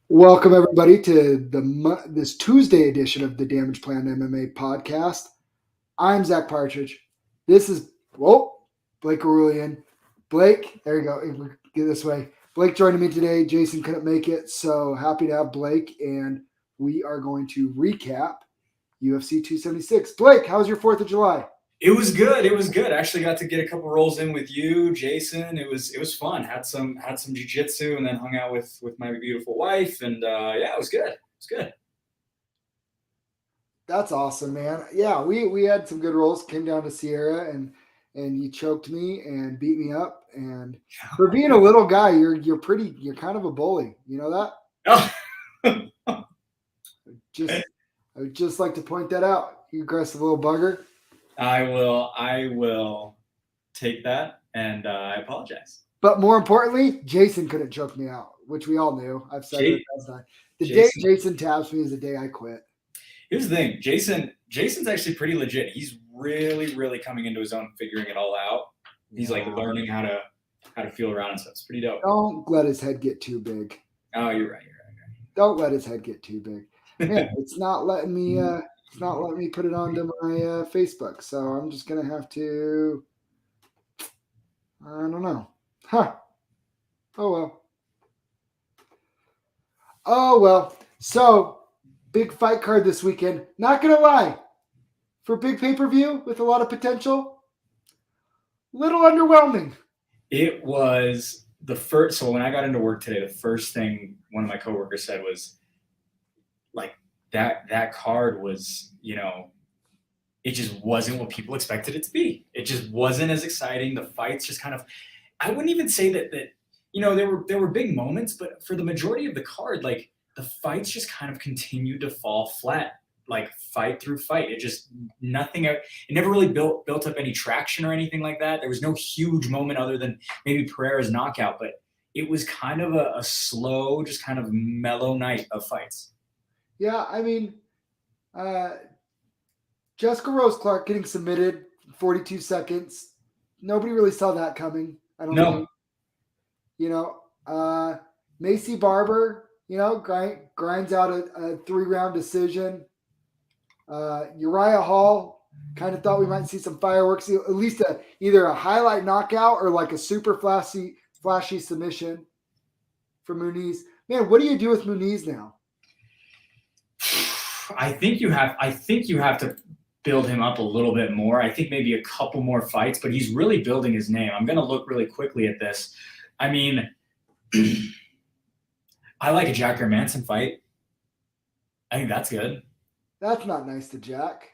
Welcome everybody to this Tuesday edition of the Damage Plan MMA podcast. I'm Zach Partridge. This is Blake Arulian. Blake, there you go. Get this way. Blake joining me today. Jason couldn't make it, so happy to have Blake, and we are going to recap UFC 276. Blake, how was your 4th of July? It was good. It was good. I actually got to get a couple rolls in with you, Jason. It was fun. Had some jiu-jitsu and then hung out with my beautiful wife, and yeah, it was good. It was good. That's awesome, man. Yeah, we had some good rolls. Came down to Sierra and you choked me and beat me up. And for being a little guy, you're kind of a bully. You know that? Oh. I would just like to point that out. You aggressive little bugger. I will take that, and I apologize. But more importantly, Jason couldn't choke me out, which we all knew. I've said it last time. The day Jason taps me is the day I quit. Here's the thing, Jason's actually pretty legit. He's really coming into his own, figuring it all out. He's like learning how to feel around and stuff. It's pretty dope. Don't let his head get too big. Oh, you're right. Don't let his head get too big. Man, it's not letting me put it onto my Facebook. So I'm just gonna have to. I don't know. Huh. Oh well. So big fight card this weekend. Not gonna lie, for big pay-per-view with a lot of potential, little underwhelming. It was the first. So when I got into work today, the first thing one of my coworkers said was, like, that card was, it just wasn't what people expected it to be. It just wasn't as exciting. The fights just kind of, I wouldn't even say that there were big moments, but for the majority of the card, like, the fights just kind of continued to fall flat, like fight through fight. It just it never really built up any traction or anything like that. There was no huge moment other than maybe Pereira's knockout, but it was kind of a slow, just kind of mellow night of fights. Yeah, I mean, Jessica Rose Clark getting submitted 42 seconds. Nobody really saw that coming. I don't think. Macy Barber, grinds out a 3-round decision. Uriah Hall, kind of thought we might see some fireworks, at least either a highlight knockout or like a super flashy submission for Muniz. Man, what do you do with Muniz now? I think you have to build him up a little bit more. I think maybe a couple more fights, but he's really building his name. I'm going to look really quickly at this. I mean, I like a Jack Hermanson fight. I think that's good. That's not nice to Jack.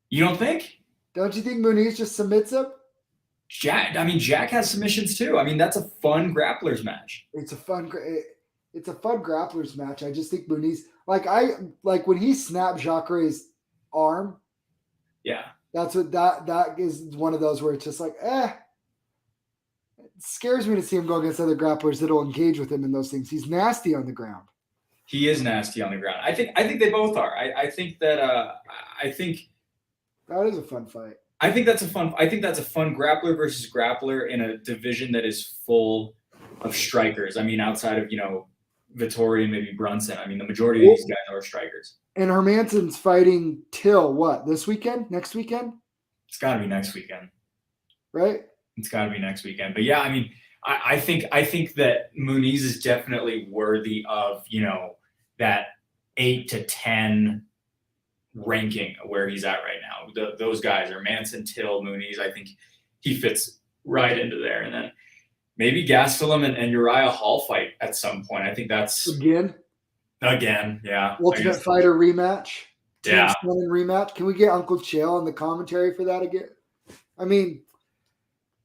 You don't think? Don't you think Muniz just submits him? Jack has submissions too. I mean, that's a fun grapplers match. It's a fun grapplers match. I just think Muniz, like when he snapped Jacare's arm. Yeah. That's what that is one of those where it's just like, it scares me to see him go against other grapplers that'll engage with him in those things. He's nasty on the ground. He is nasty on the ground. I think they both are. I think that is a fun fight. I think that's a fun grappler versus grappler in a division that is full of strikers. I mean, outside of, Vettori and maybe Brunson. I mean, the majority of these guys are strikers. And Hermanson's fighting Till what? This weekend? Next weekend? It's got to be next weekend. Right? It's got to be next weekend. But yeah, I mean, I think that Muniz is definitely worthy of, that 8 to 10 ranking where he's at right now. Those guys are Manson, Till, Muniz. I think he fits right into there. And then maybe Gastelum and Uriah Hall fight at some point. I think that's again, yeah. Ultimate Fighter rematch. Yeah. Rematch. Can we get Uncle Chael on the commentary for that again? I mean,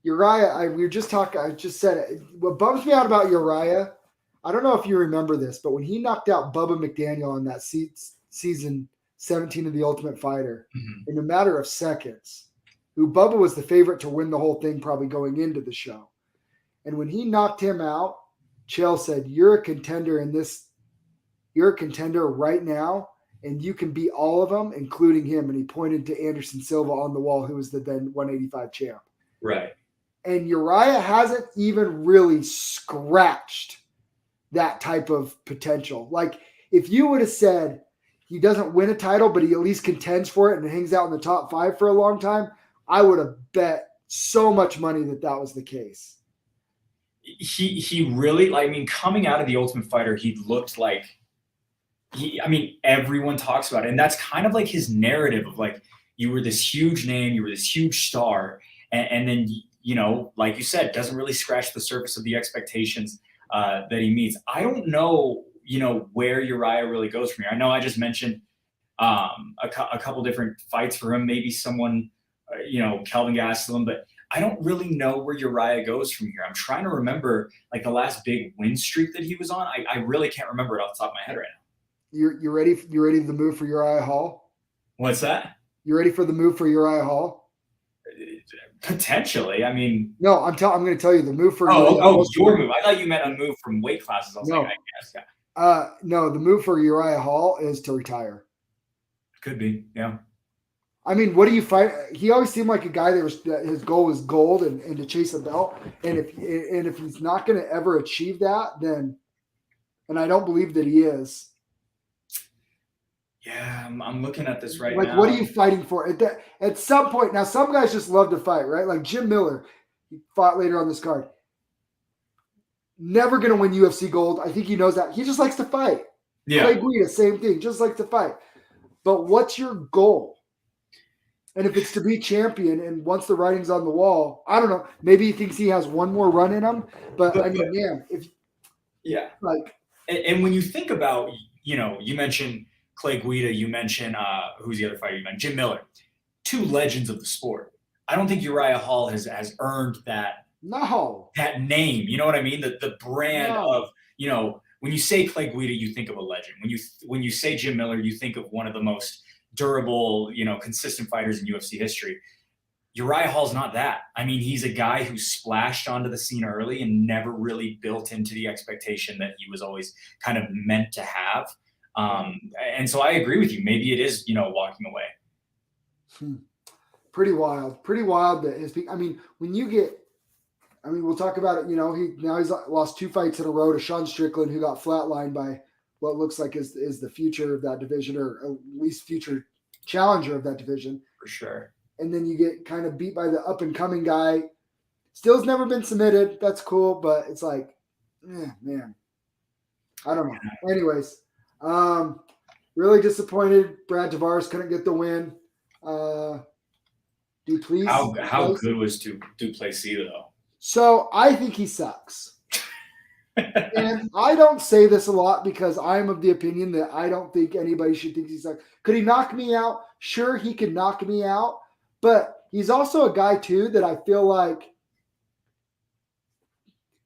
Uriah, I just said it. What bums me out about Uriah, I don't know if you remember this, but when he knocked out Bubba McDaniel on that season 17 of The Ultimate Fighter, in a matter of seconds, who Bubba was the favorite to win the whole thing probably going into the show. And when he knocked him out, Chael said, you're a contender right now, and you can beat all of them, including him. And he pointed to Anderson Silva on the wall, who was the then 185 champ. Right. And Uriah hasn't even really scratched that type of potential. Like if you would have said he doesn't win a title, but he at least contends for it and hangs out in the top 5 for a long time, I would have bet so much money that that was the case. He really, I mean, coming out of the Ultimate Fighter, he looked like I mean, everyone talks about it, and that's kind of like his narrative of like you were this huge name, you were this huge star, and then you know, like you said, doesn't really scratch the surface of the expectations that he meets. I don't know, you know, where Uriah really goes from here. I know I just mentioned a couple different fights for him, maybe someone, you know, Kelvin Gastelum, but I don't really know where Uriah goes from here. I'm trying to remember like the last big win streak that he was on. I really can't remember it off the top of my head right now. You ready? You ready for the move for Uriah Hall? What's that? You ready for the move for Uriah Hall? Potentially. I mean, no, I'm going to tell you the move for. Your move. I thought you meant a move from weight classes. I was like, I guess. Yeah. No, the move for Uriah Hall is to retire. Could be, yeah. I mean, what do you fight? He always seemed like a guy that his goal was gold and to chase a belt. And if he's not going to ever achieve that, then, and I don't believe that he is. Yeah, I'm looking at this right now. Like, what are you fighting for? At some point, now some guys just love to fight, right? Like Jim Miller, he fought later on this card. Never going to win UFC gold. I think he knows that. He just likes to fight. Yeah. Clay Guida, same thing, just likes to fight. But what's your goal? And if it's to be champion, and once the writing's on the wall, I don't know. Maybe he thinks he has one more run in him. But I mean, man, like, and when you think about, you know, you mentioned Clay Guida, you mentioned who's the other fighter you mentioned? Jim Miller, 2 legends of the sport. I don't think Uriah Hall has earned that. No. That name, you know what I mean? The brand of, you know, when you say Clay Guida, you think of a legend. When you say Jim Miller, you think of one of the most durable, you know, consistent fighters in UFC history. Uriah Hall's not that. I mean, he's a guy who splashed onto the scene early and never really built into the expectation that he was always kind of meant to have. And so I agree with you. Maybe it is, you know, walking away. Pretty wild that his peak. I mean, when you get, I mean, we'll talk about it. You know, he's lost 2 fights in a row to Sean Strickland, who got flatlined by what looks like is the future of that division, or at least future challenger of that division. For sure. And then you get kind of beat by the up and coming guy. Still's never been submitted. That's cool, but it's like, man, I don't know. Anyways, really disappointed. Brad Tavares couldn't get the win. Duplessis. How good was Duplessis though? So I think he sucks. And I don't say this a lot because I'm of the opinion that I don't think anybody should think he sucks. Could he knock me out? Sure, he could knock me out. But he's also a guy, too, that I feel like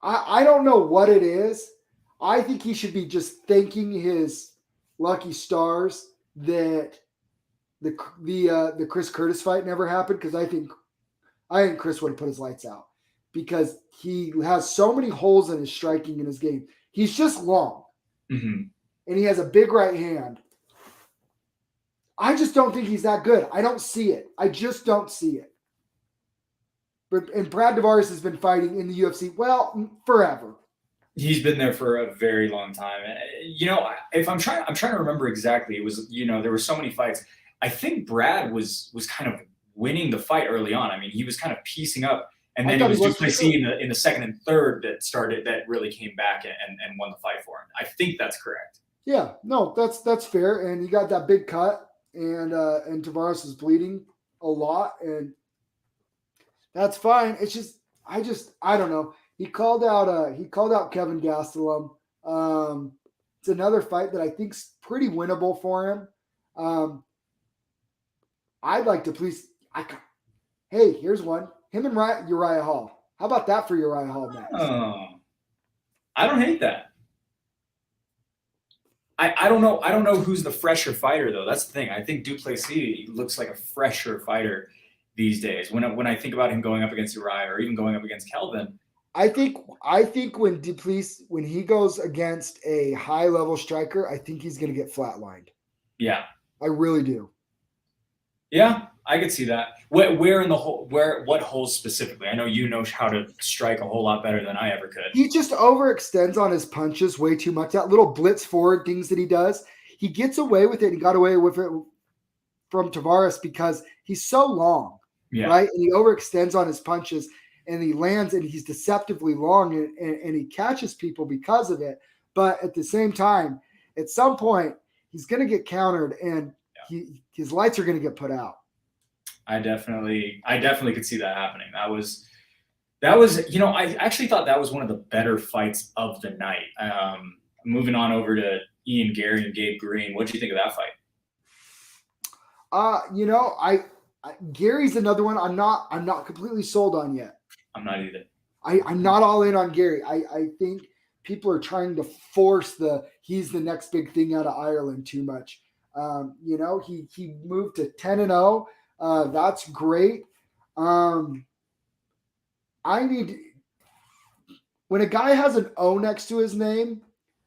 I don't know what it is. I think he should be just thanking his lucky stars that the Chris Curtis fight never happened, because I think Chris would have put his lights out, because he has so many holes in his striking in his game. He's just long, and he has a big right hand. I just don't think he's that good. I don't see it. I just don't see it. And Brad Tavares has been fighting in the UFC, well, forever. He's been there for a very long time. You know, if I'm trying to remember exactly, it was, you know, there were so many fights. I think Brad was kind of winning the fight early on. I mean, he was kind of piecing up, and then it was Duplessis in the second and third that really came back and won the fight for him. I think that's correct. Yeah, no, that's fair. And he got that big cut, and Tavares is bleeding a lot, and that's fine. It's just I don't know. He called out Kevin Gastelum. It's another fight that I think's pretty winnable for him. I'd like to please. Hey, here's one. Him and Uriah Hall. How about that for Uriah Hall, Max? Oh, I don't hate that. I don't know. I don't know who's the fresher fighter though. That's the thing. I think Duplessis looks like a fresher fighter these days. When I think about him going up against Uriah or even going up against Kelvin. I think when Duplessis, when he goes against a high level striker, I think he's going to get flatlined. Yeah, I really do. Yeah, I could see that. Where in the hole? What holes specifically? I know you know how to strike a whole lot better than I ever could. He just overextends on his punches way too much. That little blitz forward things that he does, he gets away with it. He got away with it from Tavares because he's so long, right? And he overextends on his punches, and he lands, and he's deceptively long, and he catches people because of it. But at the same time, at some point, he's going to get countered, and his lights are going to get put out. I definitely could see that happening. That was, I actually thought that was one of the better fights of the night. Moving on over to Ian Gary and Gabe Green. What did you think of that fight? Gary's another one I'm not completely sold on yet. I'm not either. I'm not all in on Gary. I think people are trying to force he's the next big thing out of Ireland too much. He moved to 10-0. That's great. When a guy has an O next to his name,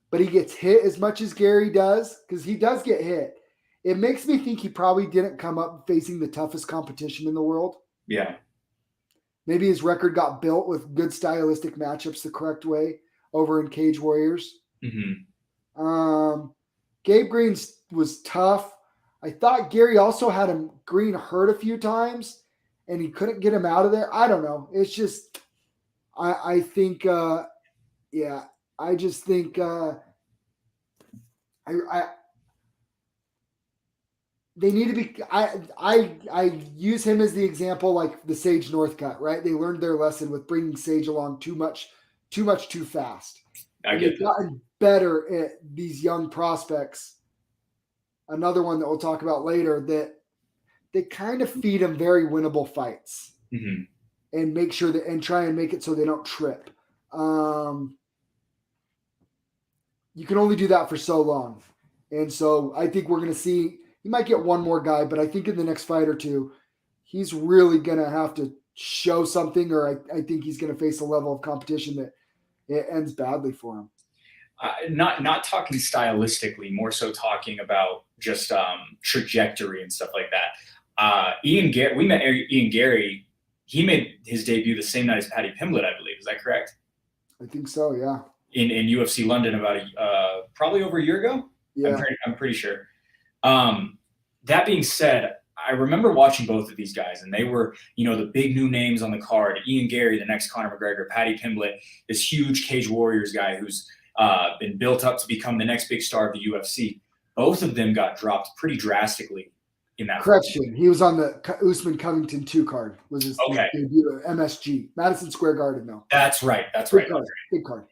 but he gets hit as much as Gary does, because he does get hit, it makes me think he probably didn't come up facing the toughest competition in the world. Yeah. Maybe his record got built with good stylistic matchups the correct way over in Cage Warriors. Mm-hmm. Gabe Green was tough. I thought Gary also had him Green hurt a few times, and he couldn't get him out of there. I don't know. It's just, I think, I just think, they need to be. I use him as the example, like the Sage Northcutt, right? They learned their lesson with bringing Sage along too much, too fast. They've gotten better at these young prospects. Another one that we'll talk about later, that they kind of feed them very winnable fights, mm-hmm. and make sure that, and try and make it so they don't trip. You can only do that for so long. And so I think we're going to see, he might get one more guy, but I think in the next fight or two, he's really going to have to show something, or I think he's going to face a level of competition that it ends badly for him. Not talking stylistically, more so talking about just trajectory and stuff like that. Ian Gary, we met Ian Gary. He made his debut the same night as Paddy Pimblett, I believe. Is that correct? I think so, yeah. In UFC London about probably over a year ago. Yeah, I'm pretty sure. That being said, I remember watching both of these guys, and they were, the big new names on the card. Ian Gary, the next Conor McGregor, Paddy Pimblett, this huge Cage Warriors guy who's been built up to become the next big star of the UFC. Both of them got dropped pretty drastically in that. Correction. He was on the Usman Covington 2 card. Was his debut at MSG, Madison Square Garden, though. That's right. Big card.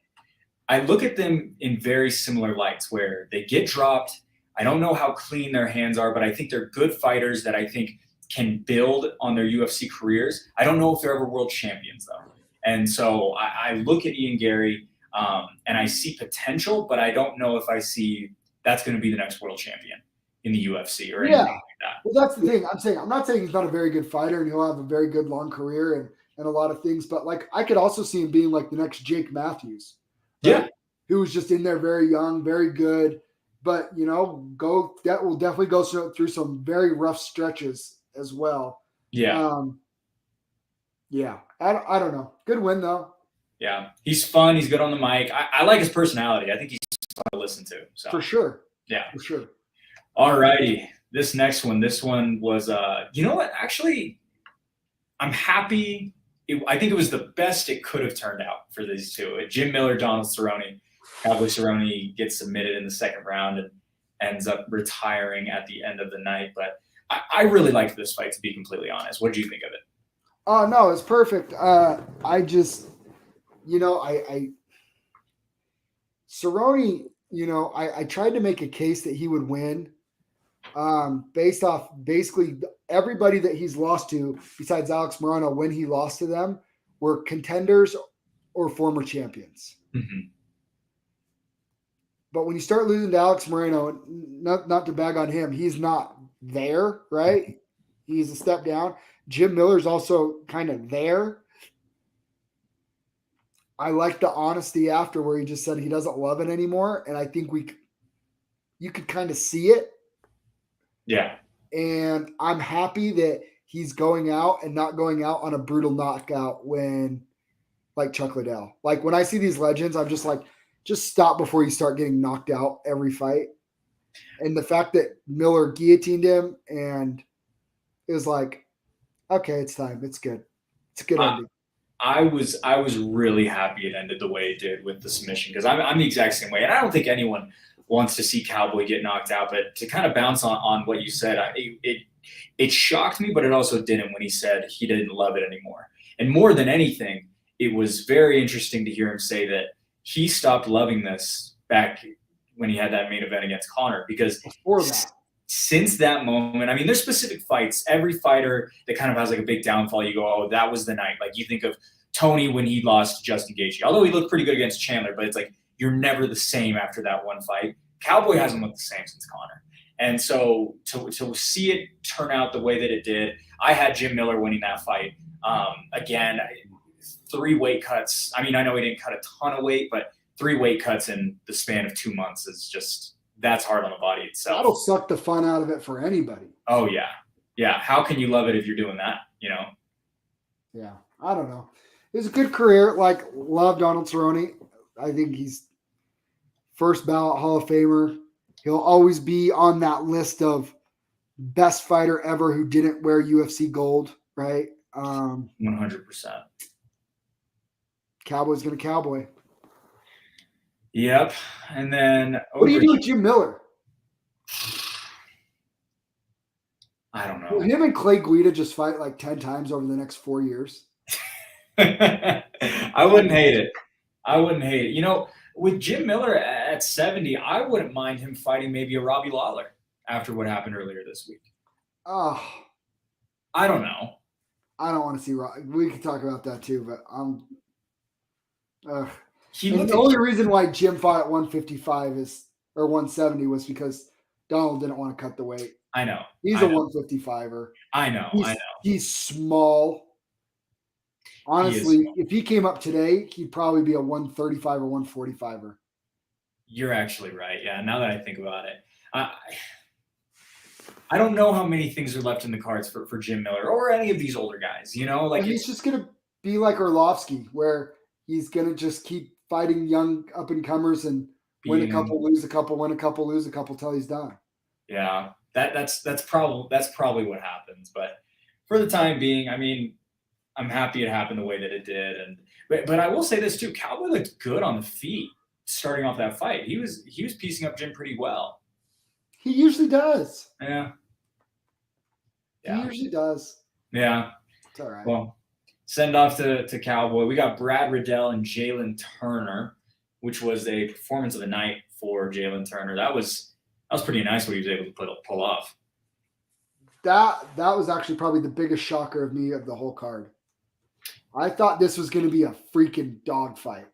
I look at them in very similar lights, where they get dropped. I don't know how clean their hands are, but I think they're good fighters that I think can build on their UFC careers. I don't know if they're ever world champions, though. And so I look at Ian Gary, and I see potential, but I don't know if I see that's going to be the next world champion in the UFC or anything like that. Well, that's the thing. I'm not saying he's not a very good fighter and he'll have a very good long career and a lot of things, but like I could also see him being like the next Jake Matthews. Yeah. Who was just in there very young, very good, but that will definitely go through some very rough stretches as well. Yeah. I don't know. Good win though. Yeah. He's fun. He's good on the mic. I like his personality. I think he's fun to listen to. So. For sure. Yeah. For sure. All righty. This one was, you know what? Actually, I'm happy. I think it was the best it could have turned out for these two. Jim Miller, Donald Cerrone. Cowboy Cerrone gets submitted in the second round and ends up retiring at the end of the night. But I really liked this fight, to be completely honest. What did you think of it? Oh, no, it's perfect. I just, Cerrone, I tried to make a case that he would win based off basically everybody that he's lost to besides Alex Moreno when he lost to them were contenders or former champions. Mm-hmm. But when you start losing to Alex Moreno, not to bag on him, he's not there, right? He's a step down. Jim Miller's also kind of there. I like the honesty after where he just said he doesn't love it anymore. And I think you could kind of see it. Yeah. And I'm happy that he's going out and not going out on a brutal knockout when like Chuck Liddell. Like when I see these legends, I'm just like, just stop before you start getting knocked out every fight. And the fact that Miller guillotined him and it was like, okay, it's time. It's good. It's a good ending. I was really happy it ended the way it did with the submission because I'm the exact same way, and I don't think anyone wants to see Cowboy get knocked out. But to kind of bounce on what you said, it shocked me, but it also didn't when he said he didn't love it anymore. And more than anything, it was very interesting to hear him say that he stopped loving this back when he had that main event against Conor because before that. Since that moment, I mean, there's specific fights. Every fighter that kind of has like a big downfall, you go, oh, that was the night. Like you think of Tony when he lost to Justin Gaethje, although he looked pretty good against Chandler, but it's like you're never the same after that one fight. Cowboy hasn't looked the same since Conor. And so to see it turn out the way that it did, I had Jim Miller winning that fight. Again, 3 weight cuts. I mean, I know he didn't cut a ton of weight, but 3 weight cuts in the span of 2 months is just – that's hard on the body itself. That'll suck the fun out of it for anybody. Oh, yeah. Yeah. How can you love it if you're doing that, you know? Yeah. I don't know. It was a good career. Like, love Donald Cerrone. I think he's first ballot Hall of Famer. He'll always be on that list of best fighter ever who didn't wear UFC gold, right? 100%. Cowboy's going to cowboy. Yep. And then what do you do with Jim Miller? I don't know. Will him and Clay Guida just fight like 10 times over the next 4 years? I wouldn't hate it. You know, with Jim Miller at 70, I wouldn't mind him fighting maybe a Robbie Lawler after what happened earlier this week. Oh. I don't know. I don't want to see Robbie. We could talk about that too, but the only reason why Jim fought at 155 or 170 was because Donald didn't want to cut the weight. I know. He's a 155er. I know. He's small. Honestly, if he came up today, he'd probably be a 135 or 145er. You're actually right. Yeah, now that I think about it. I don't know how many things are left in the cards for Jim Miller or any of these older guys, you know? Like he's just going to be like Arlovsky, where he's going to just keep fighting young up-and-comers and win a couple, lose a couple, win a couple, lose a couple till he's done. Yeah, that's probably what happens. But for the time being, I mean, I'm happy it happened the way that it did. But I will say this too, Cowboy looked good on the feet starting off that fight. He was piecing up Jim pretty well. He usually does. Yeah. He usually does. Yeah. It's all right. Well, send off to Cowboy. We got Brad Riddell and Jalen Turner, which was a performance of the night for Jalen Turner. That was pretty nice what he was able to pull off. That was actually probably the biggest shocker of me of the whole card. I thought this was going to be a freaking dogfight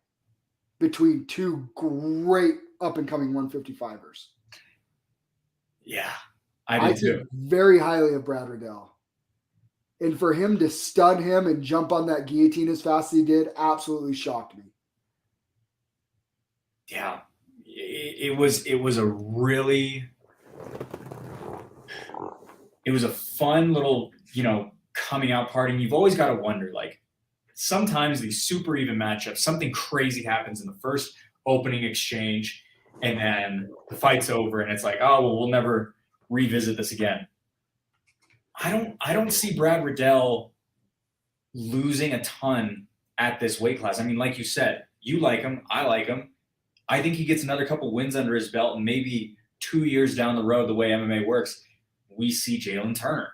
between two great up-and-coming 155ers. Yeah, I did too. Very highly of Brad Riddell. And for him to stun him and jump on that guillotine as fast as he did absolutely shocked me. Yeah, it was a really, it was a fun little, coming out party. And you've always got to wonder, like, sometimes these super even matchups, something crazy happens in the first opening exchange, and then the fight's over, and it's like, oh, well, we'll never revisit this again. I don't see Brad Riddell losing a ton at this weight class. I mean, like you said, you like him, I like him. I think he gets another couple wins under his belt, and maybe 2 years down the road, the way MMA works, we see Jalen Turner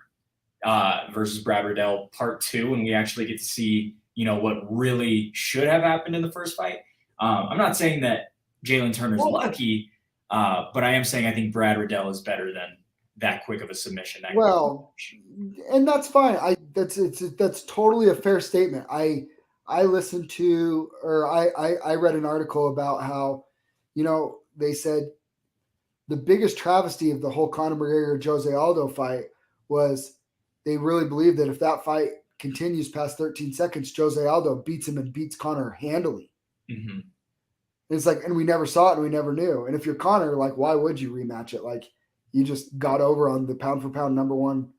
versus Brad Riddell part 2, and we actually get to see, what really should have happened in the first fight. I'm not saying that Jalen Turner's lucky, but I am saying I think Brad Riddell is better than that quick of a submission. And that's fine. That's totally a fair statement. I listened to, or I read an article about how, they said the biggest travesty of the whole Conor McGregor Jose Aldo fight was they really believe that if that fight continues past 13 seconds, Jose Aldo beats him and beats Conor handily. Mm-hmm. It's like, and we never saw it and we never knew. And if you're Conor, like, why would you rematch it? Like, you just got over on the pound for pound number one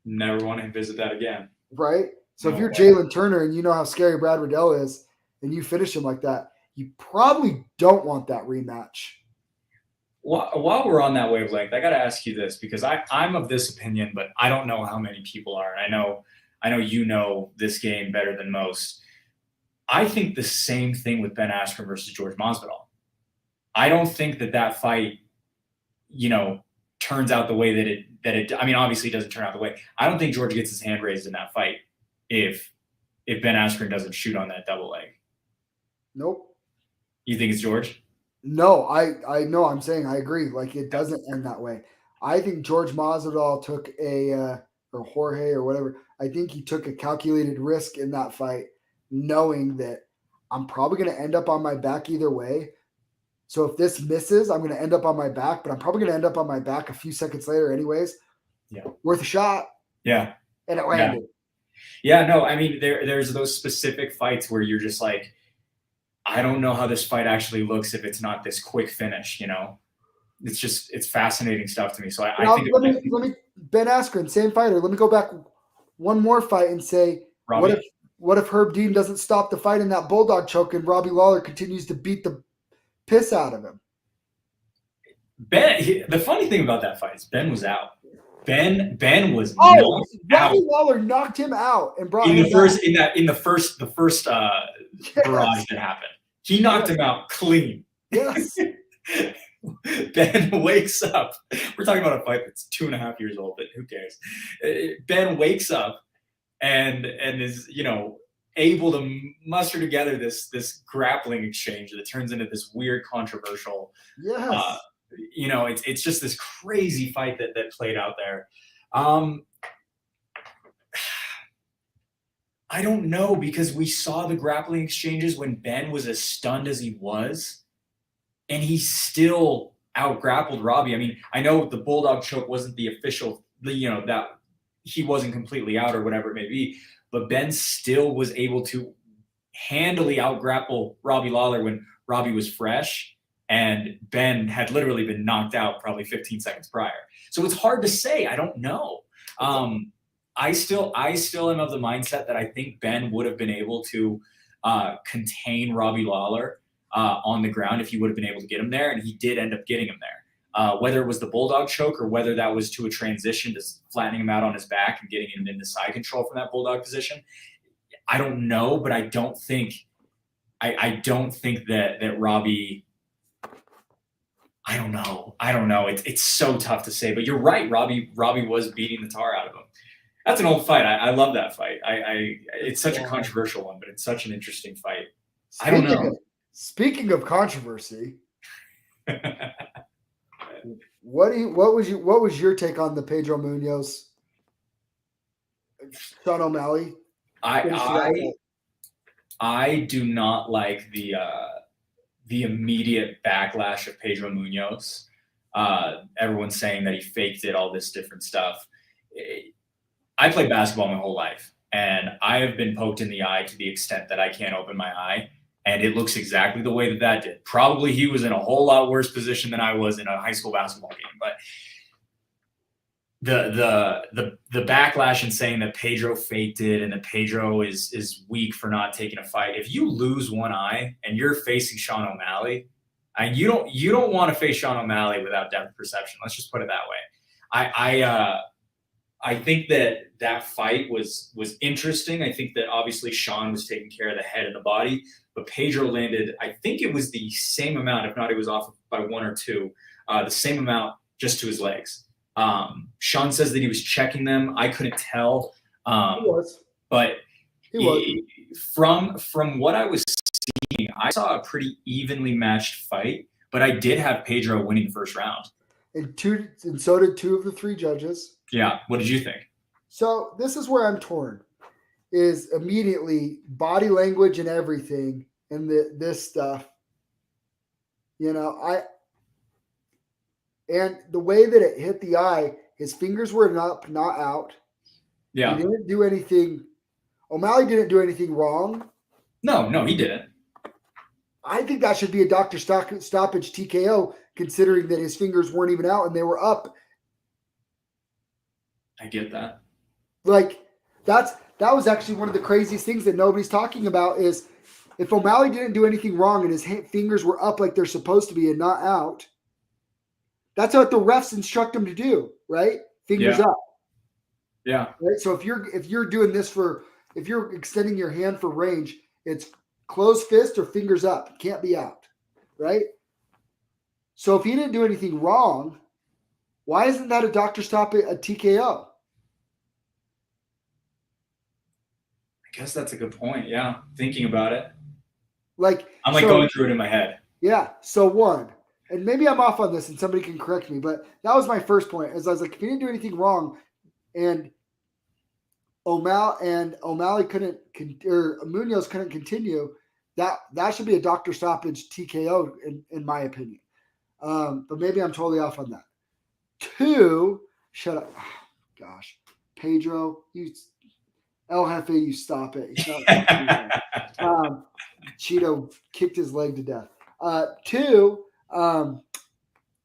Never want to visit that again. right? So if No you're way. Jalen Turner and you know how scary Brad Riddell is, and you finish him like that, you probably don't want that rematch. While we're on that wavelength, I got to ask you this because I'm of this opinion, but I don't know how many people are. And I know you know this game better than most. I think the same thing with Ben Askren versus George Masvidal. I don't think that fight, turns out the way that it. I mean, obviously, it doesn't turn out the way. I don't think George gets his hand raised in that fight if Ben Askren doesn't shoot on that double leg. Nope. You think it's George? No, I know. I'm saying I agree. Like it doesn't end that way. I think George Masvidal took or Jorge or whatever. I think he took a calculated risk in that fight, knowing that I'm probably going to end up on my back either way. So if this misses, I'm going to end up on my back, but I'm probably going to end up on my back a few seconds later, anyways. Yeah. Worth a shot. Yeah. And it landed. Yeah. No, I mean, there's those specific fights where you're just like, I don't know how this fight actually looks if it's not this quick finish, It's fascinating stuff to me. So I think let me Ben Askren, same fighter. Let me go back one more fight and say, Robbie, what if Herb Dean doesn't stop the fight in that bulldog choke and Robbie Lawler continues to beat the piss out of him? the funny thing about that fight is Ben was out. Ben was Robbie out. Lawler knocked him out and brought in him the first back. in the first barrage that happened. He knocked him out clean. Yes. Ben wakes up. We're talking about a fight that's 2.5 years old, but who cares? Ben wakes up and is able to muster together this grappling exchange that turns into this weird controversial. Yes. It's just this crazy fight that played out there. I don't know because we saw the grappling exchanges when Ben was as stunned as he was, and he still out-grappled Robbie. I mean, I know the bulldog choke wasn't the official, that he wasn't completely out or whatever it may be, but Ben still was able to handily out-grapple Robbie Lawler when Robbie was fresh, and Ben had literally been knocked out probably 15 seconds prior. So it's hard to say. I don't know. I still am of the mindset that I think Ben would have been able to contain Robbie Lawler on the ground if he would have been able to get him there, and he did end up getting him there. Whether it was the bulldog choke or whether that was to a transition to flattening him out on his back and getting him into side control from that bulldog position, I don't know, but I don't think that Robbie. I don't know. It's so tough to say, but you're right. Robbie was beating the tar out of him. That's an old fight. I love that fight. It's such a controversial one, but it's such an interesting fight. I don't know. Speaking of controversy, what was your take on the Pedro Munoz, Sean O'Malley? I do not like the immediate backlash of Pedro Munoz. Everyone's saying that he faked it, all this different stuff. I played basketball my whole life, and I have been poked in the eye to the extent that I can't open my eye, and it looks exactly the way that did. Probably he was in a whole lot worse position than I was in a high school basketball game, but the backlash and saying that Pedro faked it and that Pedro is weak for not taking a fight. If you lose one eye and you're facing Sean O'Malley, and you don't want to face Sean O'Malley without depth perception. Let's just put it that way. I think that fight was interesting. I think that obviously Sean was taking care of the head and the body, but Pedro landed, I think it was the same amount, if not it was off by 1 or 2, the same amount just to his legs. Sean says that he was checking them. I couldn't tell. He was. But he was. From what I was seeing, I saw a pretty evenly matched fight, but I did have Pedro winning the first round. And so did 2 of the 3 judges. Yeah. What did you think? So this is where I'm torn. Is immediately body language and everything, and this stuff. And the way that it hit the eye, his fingers were not out. Yeah. He didn't do anything. O'Malley didn't do anything wrong. No, he didn't. I think that should be a doctor stoppage TKO, considering that his fingers weren't even out and they were up. I get that. Like that was actually one of the craziest things that nobody's talking about is if O'Malley didn't do anything wrong and his fingers were up like they're supposed to be and not out, that's what the refs instruct him to do, right? Fingers up. Yeah. Right. So if you're doing this if you're extending your hand for range, it's closed fist or fingers up. It can't be out. Right. So if he didn't do anything wrong, why isn't that a doctor stop a TKO? I guess that's a good point. Yeah. Thinking about it. Like I'm like going through it in my head. Yeah. So one, and maybe I'm off on this and somebody can correct me, but that was my first point. Is I was like, if he didn't do anything wrong, and O'Malley couldn't, or Munoz couldn't continue, that should be a doctor stoppage TKO in my opinion. But maybe I'm totally off on that. Two, shut up. Oh, gosh, Pedro, El Jefe, you stop it. He's not. Cheeto kicked his leg to death. Two,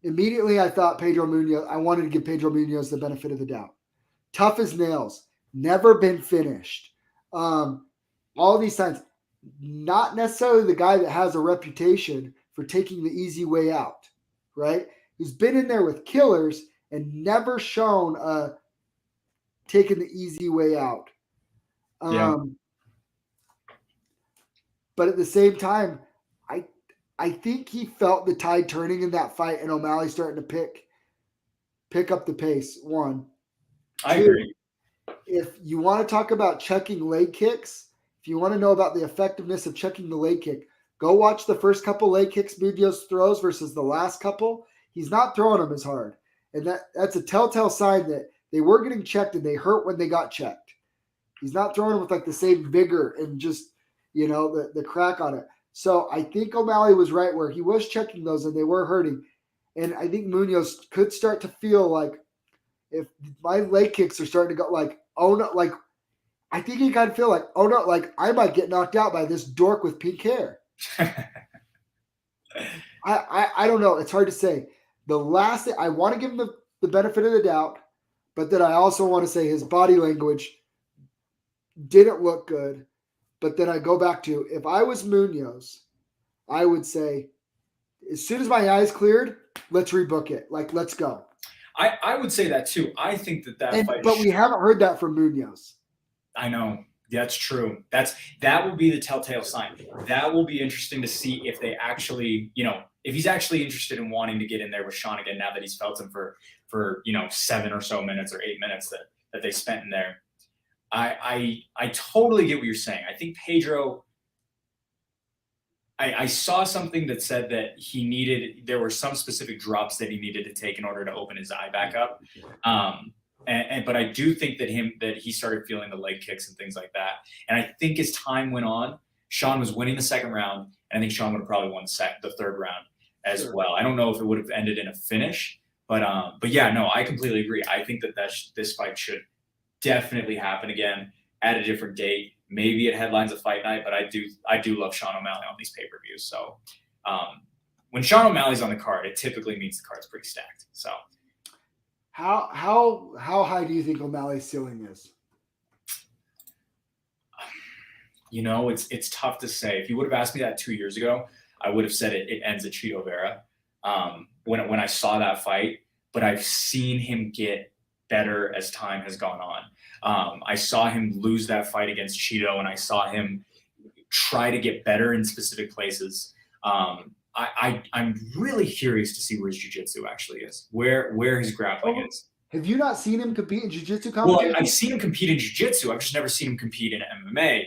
immediately I thought Pedro Munoz. I wanted to give Pedro Munoz the benefit of the doubt. Tough as nails, never been finished. All these times, not necessarily the guy that has a reputation for taking the easy way out, right? Who's been in there with killers and never shown taking the easy way out. But at the same time, I think he felt the tide turning in that fight and O'Malley starting to pick up the pace. One. I agree. If you want to talk about checking leg kicks, if you want to know about the effectiveness of checking the leg kick, go watch the first couple leg kicks Munoz throws versus the last couple. He's not throwing them as hard. And that's a telltale sign that they were getting checked and they hurt when they got checked. He's not throwing them with like the same vigor and just, the crack on it. So I think O'Malley was right where he was checking those and they were hurting. And I think Munoz could start to feel like if my leg kicks are starting to go like, oh no, like I think he kind of feel like, oh no, like I might get knocked out by this dork with pink hair. I don't know. It's hard to say. The last thing I want to give him the benefit of the doubt, but then I also want to say his body language didn't look good. But then I go back to if I was Munoz, I would say, as soon as my eyes cleared, let's rebook it. Like, let's go. I would say that too. I think that fight. But we haven't heard that from Munoz. I know. That's true. That will be the telltale sign. That will be interesting to see if they actually, if he's actually interested in wanting to get in there with Sean again now that he's felt him for 7 or so minutes or 8 minutes that they spent in there. I totally get what you're saying. I think Pedro. I saw something that said that there were some specific drops that he needed to take in order to open his eye back up. But I do think that he started feeling the leg kicks and things like that. And I think as time went on, Sean was winning the second round, and I think Sean would have probably won the third round as well. I don't know if it would have ended in a finish, but yeah, no, I completely agree. I think that this fight should definitely happen again at a different date. Maybe it headlines a fight night, but I do love Sean O'Malley on these pay-per-views. So when Sean O'Malley's on the card, it typically means the card's pretty stacked. So how high do you think O'Malley's ceiling is? It's tough to say. If you would have asked me that 2 years ago, I would have said it ends at Cheeto Vera when I saw that fight. But I've seen him get better as time has gone on. I saw him lose that fight against Cheeto, and I saw him try to get better in specific places. I'm really curious to see where his jiu-jitsu actually is, where his grappling is. Have you not seen him compete in jiu-jitsu competition? Well, I've seen him compete in jiu-jitsu. I've just never seen him compete in MMA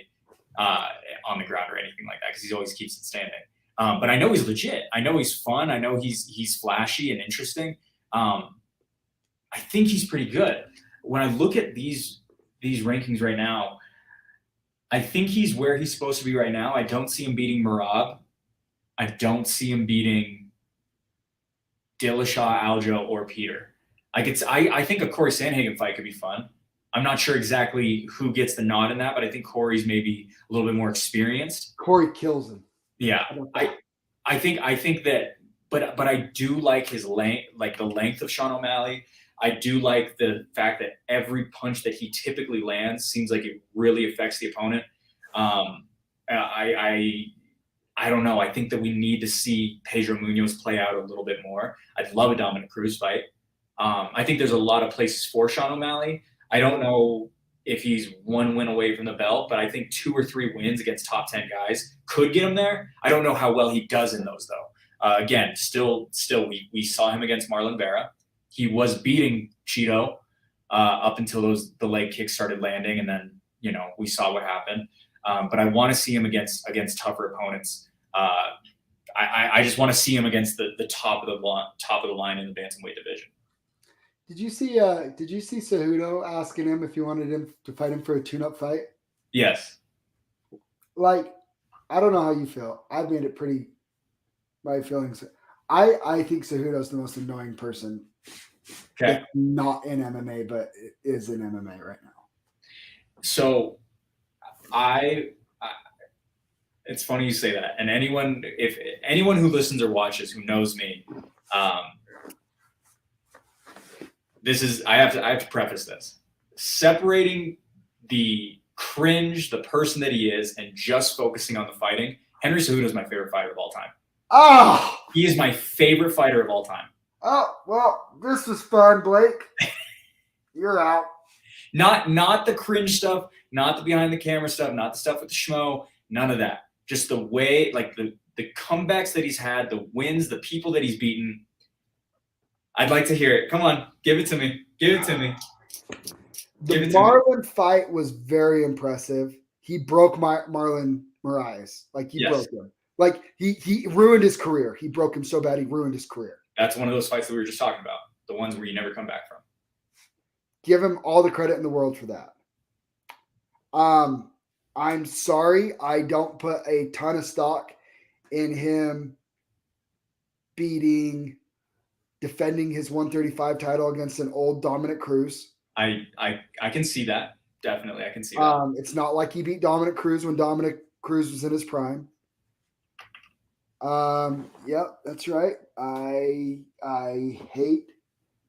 on the ground or anything like that because he always keeps it standing. But I know he's legit. I know he's fun. I know he's flashy and interesting. I think he's pretty good. When I look at these rankings right now, I think he's where he's supposed to be right now. I don't see him beating Merab. I don't see him beating Dillashaw, Aljo, or Peter. I think a Corey Sandhagen fight could be fun. I'm not sure exactly who gets the nod in that, but I think Corey's maybe a little bit more experienced. Corey kills him. Yeah, I think that, but I do like his length, like the length of Sean O'Malley. I do like the fact that every punch that he typically lands seems like it really affects the opponent. I don't know. I think that we need to see Pedro Munoz play out a little bit more. I'd love a Dominic Cruz fight. I think there's a lot of places for Sean O'Malley. I don't know if he's one win away from the belt, but I think 2 or 3 wins against top 10 guys could get him there. I don't know how well he does in those, though. Again, still, we saw him against Marlon Vera. He was beating Cheeto up until the leg kicks started landing, and then we saw what happened. But I want to see him against tougher opponents. I just want to see him against the top of the line in the bantamweight division. Did you see Cejudo asking him if he wanted him to fight him for a tune-up fight? Yes. Like, I don't know how you feel. I've made it pretty. My feelings. I think Cejudo's the most annoying person. Okay. Not in MMA, but is in MMA right now. So, it's funny you say that. And if anyone who listens or watches who knows me, I have to preface this. Separating the cringe, the person that he is, and just focusing on the fighting, Henry Cejudo is my favorite fighter of all time. Oh! He is my favorite fighter of all time. Oh, well, this was fun, Blake. You're out. Not the cringe stuff, not the behind the camera stuff, not the stuff with the schmo, none of that. Just the way, like the comebacks that he's had, the wins, the people that he's beaten. I'd like to hear it. Come on, give it to me. Give it to me. The Marlon fight was very impressive. He broke Marlon Moraes. Like, he broke him. Like, he ruined his career. He broke him so bad he ruined his career. That's one of those fights that we were just talking about. The ones where you never come back from. Give him all the credit in the world for that. I'm sorry. I don't put a ton of stock in him defending his 135 title against an old Dominic Cruz. I can see that. Definitely, I can see that. It's not like he beat Dominic Cruz when Dominic Cruz was in his prime. Yep, that's right. I hate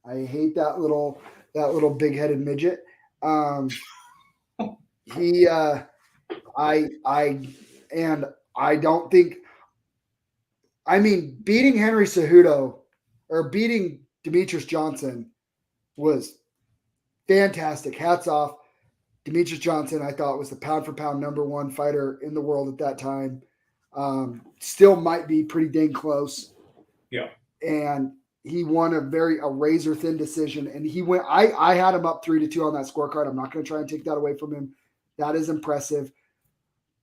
that little big-headed midget. I don't think. I mean, beating Henry Cejudo or beating Demetrius Johnson was fantastic. Hats off. Demetrius Johnson, I thought, was the pound-for-pound #1 fighter in the world at that time. Still might be pretty dang close. Yeah. And he won a razor-thin decision. And he went. I had him up 3-2 on that scorecard. I'm not going to try and take that away from him. That is impressive.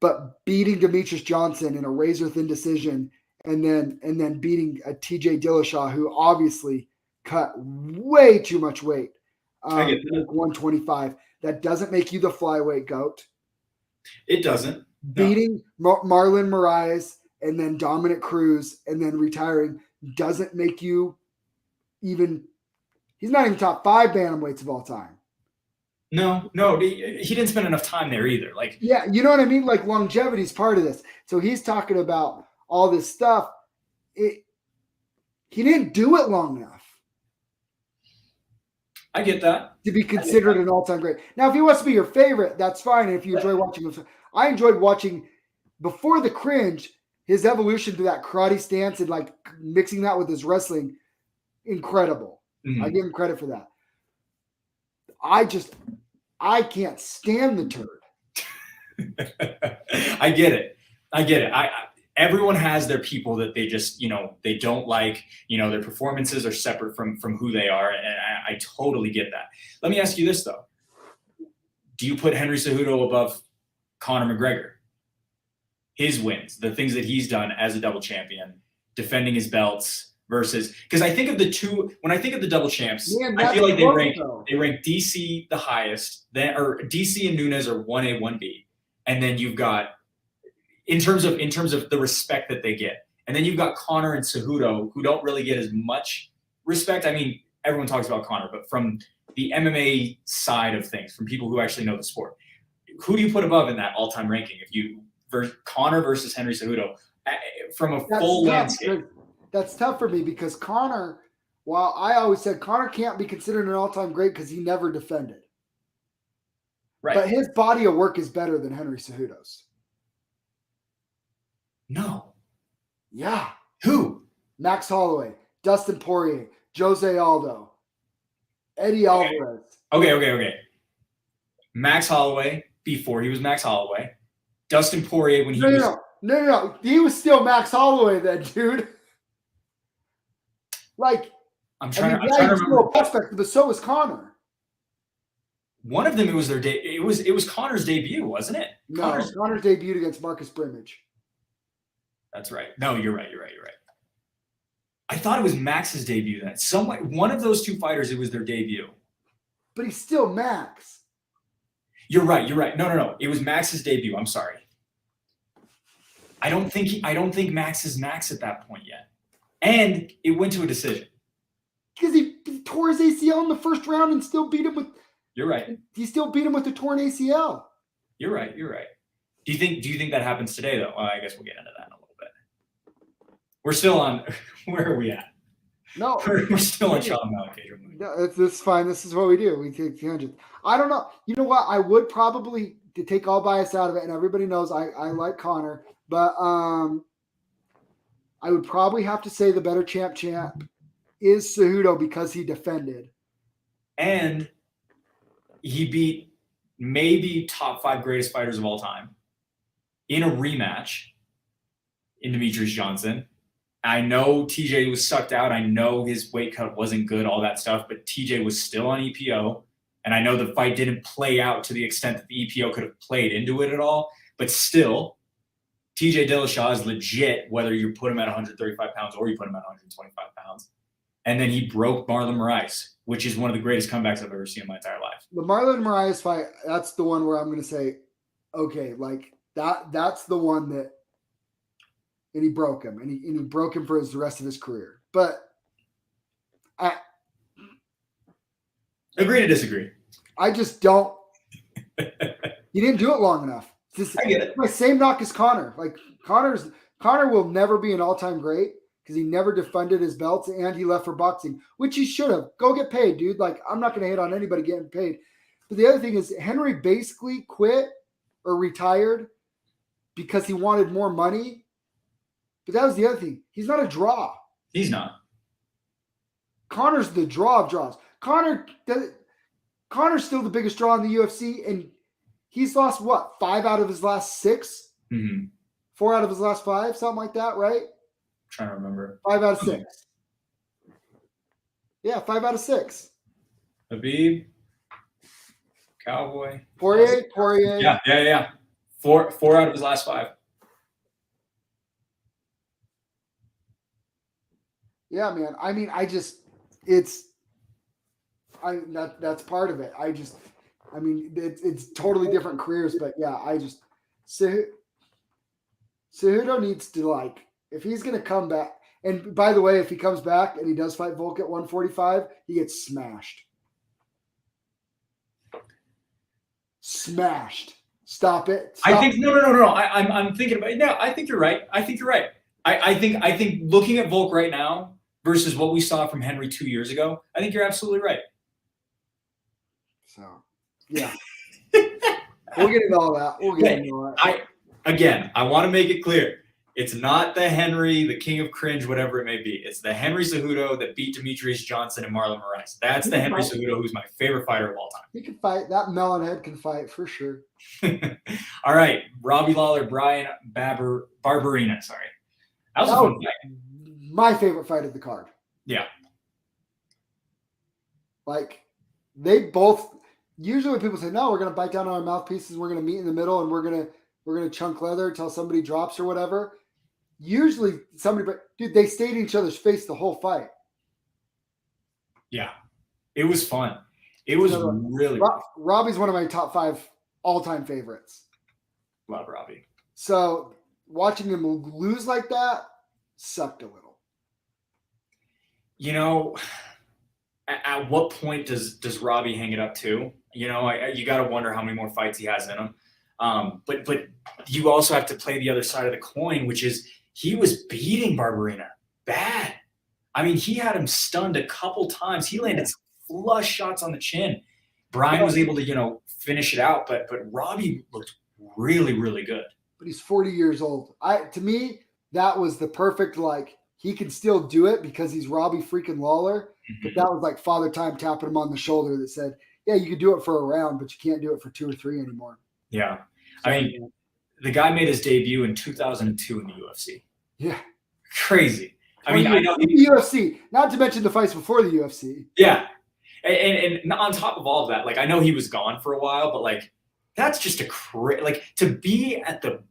But beating Demetrius Johnson in a razor-thin decision, and then beating a TJ Dillashaw, who obviously cut way too much weight, I get that. 125. That doesn't make you the flyweight GOAT. It doesn't. Beating Marlon Moraes and then Dominic Cruz and then retiring doesn't make you even. He's not even top 5 bantamweights of all time. No, he didn't spend enough time there either. Like, yeah, you know what I mean? Like, longevity is part of this. So he's talking about all this stuff. He didn't do it long enough. I get that. To be considered an all-time great. Now, if he wants to be your favorite, that's fine. And if you enjoy watching him, I enjoyed watching before the cringe, his evolution to that karate stance and like mixing that with his wrestling. Incredible. Mm-hmm. I give him credit for that. I can't stand the turd. I get it. Everyone has their people that they just, they don't like, their performances are separate from who they are. And I totally get that. Let me ask you this, though. Do you put Henry Cejudo above Conor McGregor? His wins, the things that he's done as a double champion, defending his belts versus, because I think of the two, when I think of the double champs, I feel like they rank DC the highest, or DC and Nunes are 1A, 1B. And then you've got, in terms of the respect that they get. And then you've got Conor and Cejudo, who don't really get as much respect. I mean, everyone talks about Conor, but from the MMA side of things, from people who actually know the sport, who do you put above in that all-time ranking? If you Conor versus Henry Cejudo from a full landscape. That's tough for me because Conor While I always said Conor can't be considered an all-time great because he never defended. Right. But his body of work is better than Henry Cejudo's. No. Yeah. Who? Max Holloway, Dustin Poirier, Jose Aldo, Eddie Alvarez. Okay. Max Holloway before he was Max Holloway. Dustin Poirier when he was... No. He was still Max Holloway then, dude. Like, I'm trying to he was remember. still a prospect, but so was Conor. One of them, it was their day. It was Conor's debut, wasn't it? No, Conor's debuted against Marcus Brimage. That's right. No, you're right. I thought it was Max's debut then. One of those two fighters, it was their debut. But he's still Max. You're right. No. It was Max's debut. I'm sorry. I don't think Max is Max at that point yet. And it went to a decision. Because he tore his ACL in the first round and still beat him with... You're right. He still beat him with the torn ACL. You're right. Do you think that happens today, though? Well, I guess we'll get into that in a little bit. We're still on... Where are we at? No. We're still on Sean Malacage. No, it's fine. This is what we do. We take tangents. I don't know. You know what? I would probably, to take all bias out of it, and everybody knows I like Conor, but I would probably have to say the better champ is Cejudo because he defended. And he beat maybe top 5 greatest fighters of all time in a rematch in Demetrius Johnson. I know TJ was sucked out. I know his weight cut wasn't good, all that stuff, but TJ was still on EPO. And I know the fight didn't play out to the extent that the EPO could have played into it at all. But still, TJ Dillashaw is legit, whether you put him at 135 pounds or you put him at 125 pounds. And then he broke Marlon Moraes, which is one of the greatest comebacks I've ever seen in my entire life. The Marlon Moraes fight, that's the one where I'm going to say, okay, like that's the one that, and he broke him, and he broke him for the rest of his career. But agree to disagree. I just don't. He didn't do it long enough. I get it. My same knock as Conor. Like Conor will never be an all-time great because he never defended his belts and he left for boxing, which he should have. Go get paid, dude. Like, I'm not going to hate on anybody getting paid. But the other thing is Henry basically quit or retired because he wanted more money. But that was the other thing. He's not a draw. He's not. Conor's the draw of draws. Conor's still the biggest draw in the UFC, and he's lost, what, 5 out of his last 6? Mm-hmm. 4 out of his last 5, something like that, right? I'm trying to remember. 5 out of 6. Yeah, 5 out of 6. Habib, Cowboy. Poirier. Yeah. 4 out of his last 5. Yeah, man. I mean, that's part of it. It's totally different careers, but yeah, Cejudo needs to, like, if he's going to come back, and by the way, if he comes back and he does fight Volk at 145, he gets smashed. Smashed. Stop it. Stop. I think no. I'm thinking about it. No, I think you're right. I think looking at Volk right now versus what we saw from Henry 2 years ago, I think you're absolutely right. So, yeah. We'll get into all that. I want to make it clear. It's not the Henry, the king of cringe, whatever it may be. It's the Henry Cejudo that beat Demetrius Johnson and Marlon Moraes. That's the Henry Cejudo who's my favorite fighter of all time. He can fight. That melonhead can fight for sure. All right. Robbie Lawler, Brian Barberina. Sorry. That was a fun fight. My favorite fight of the card. Yeah. Like, they both, usually when people say, no, we're going to bite down on our mouthpieces, we're going to meet in the middle, and we're going to chunk leather until somebody drops or whatever. Usually they stayed in each other's face the whole fight. Yeah. It was fun. It was really fun. Robbie's one of my top 5 all-time favorites. Love Robbie. So watching him lose like that sucked a little. You know, at what point does Robbie hang it up too? You know, you got to wonder how many more fights he has in him. But you also have to play the other side of the coin, which is he was beating Barberina bad. I mean, he had him stunned a couple times. He landed some flush shots on the chin. Brian But- was able to, finish it out, but Robbie looked really, really good. But he's 40 years old. To me, that was the perfect, he can still do it because he's Robbie freaking Lawler. But that was like Father Time tapping him on the shoulder that said, yeah, you can do it for a round, but you can't do it for 2 or 3 anymore. Yeah. So, I mean, the guy made his debut in 2002 in the UFC. yeah. Crazy. I mean, I know in the UFC, not to mention the fights before the UFC. Yeah. And on top of all of that, I know he was gone for a while, but that's just to be at the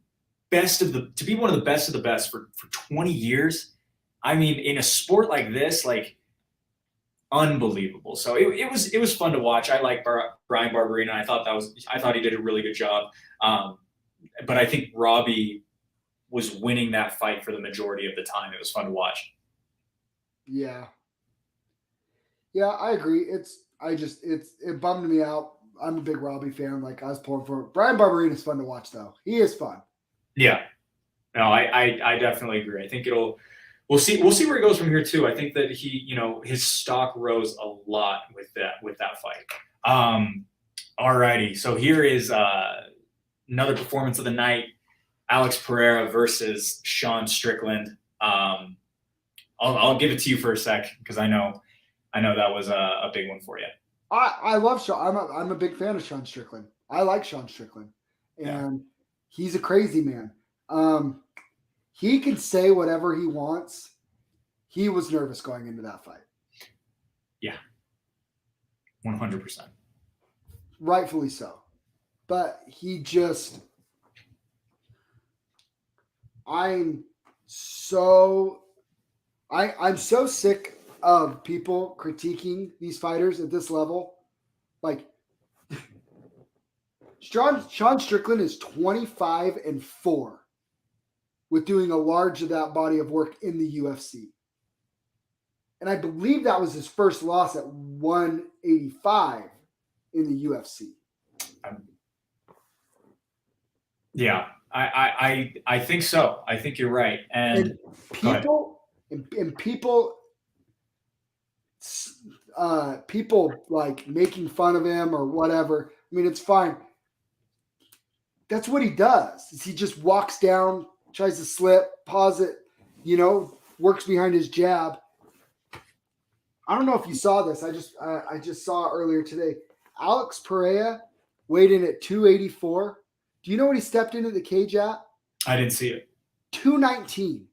best to be one of the best of the best for 20 years. I mean, in a sport like this, unbelievable. So it was fun to watch. I like Brian Barberina. I thought he did a really good job. But I think Robbie was winning that fight for the majority of the time. It was fun to watch. Yeah. Yeah, I agree. It bummed me out. I'm a big Robbie fan. I was pulling for it. Brian Barberina is fun to watch, though. He is fun. Yeah. No, I definitely agree. I think we'll see where he goes from here too. I think that his stock rose a lot with that fight. Alrighty. So here is another performance of the night. Alex Pereira versus Sean Strickland. I'll give it to you for a sec because I know that was a big one for you. I love Sean. I'm a big fan of Sean Strickland. I like Sean Strickland, and he's a crazy man. He can say whatever he wants. He was nervous going into that fight. Yeah, 100%. Rightfully so, but I'm so sick of people critiquing these fighters at this level. Sean Strickland is 25-4 with doing a large of that body of work in the UFC. And I believe that was his first loss at 185 in the UFC. Yeah, I think so. I think you're right. And people making fun of him or whatever. I mean, it's fine. That's what he does. He just walks down, tries to slip, pause it, works behind his jab. I don't know if you saw this. I just saw earlier today. Alex Pereira weighed in at 284. Do you know what he stepped into the cage at? I didn't see it. 219.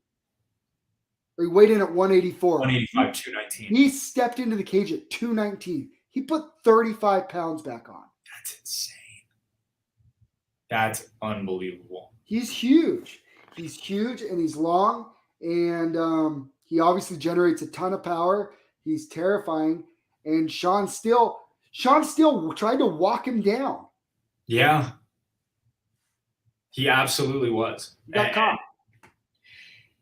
Or he weighed in at 184. 185, 219. He stepped into the cage at 219. He put 35 pounds back on. That's insane. That's unbelievable. He's huge. He's huge and he's long. And he obviously generates a ton of power. He's terrifying. And Sean still tried to walk him down. Yeah. He absolutely was. He got caught.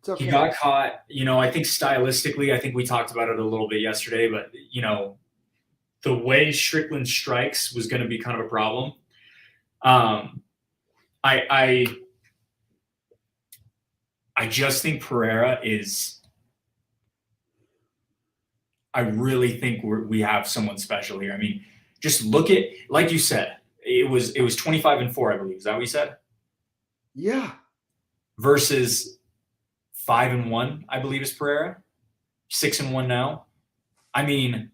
Okay. He got caught. I think stylistically, I think we talked about it a little bit yesterday, but, the way Strickland strikes was going to be kind of a problem. I just think Pereira is. I really think we have someone special here. I mean, just look at, like you said, it was 25-4, I believe. Is that what you said? Yeah. Versus 5-1, I believe is Pereira. 6-1 now. I mean,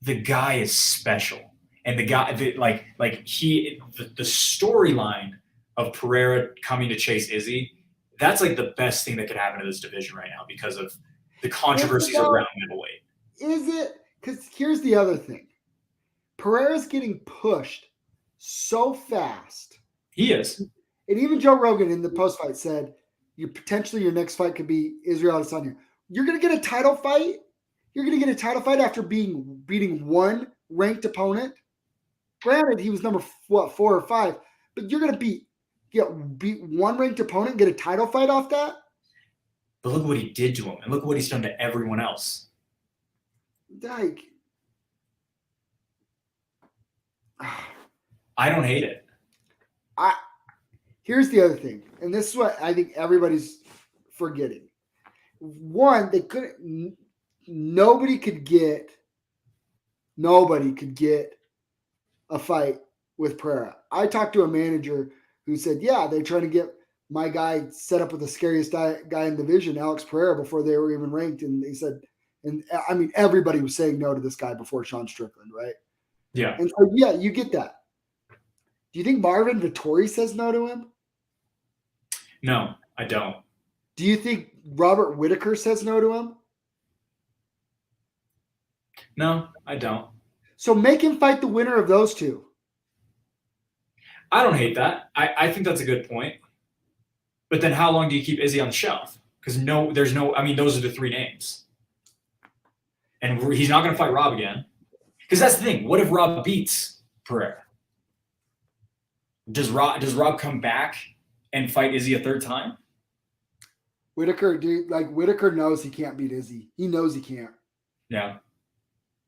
the guy is special. And the guy, the storyline of Pereira coming to chase Izzy, that's the best thing that could happen to this division right now because of the controversies around middleweight. Is it? Because here's the other thing. Pereira's getting pushed so fast. He is. And even Joe Rogan in the post-fight said, your next fight could be Israel Adesanya. You're going to get a title fight? You're going to get a title fight after beating one ranked opponent? Granted, he was number 4 or 5, but you're going to beat one ranked opponent, get a title fight off that? But look what he did to him, and look what he's done to everyone else. I don't hate it. Here's the other thing, and this is what I think everybody's forgetting. one, they couldn't. Nobody could get a fight with Pereira. I talked to a manager who said, yeah, they're trying to get my guy set up with the scariest guy in the division, Alex Pereira, before they were even ranked. And they said, and I mean, everybody was saying no to this guy before Sean Strickland, right? Yeah. And so, yeah, you get that. Do you think Marvin Vettori says no to him? No, I don't. Do you think Robert Whittaker says no to him? No, I don't. So make him fight the winner of those two. I don't hate that. I think that's a good point. But then how long do you keep Izzy on the shelf? Because I mean, those are the three names. And he's not going to fight Rob again. Because that's the thing. What if Rob beats Pereira? Does Rob come back and fight Izzy a third time? Whittaker knows he can't beat Izzy. He knows he can't. Yeah.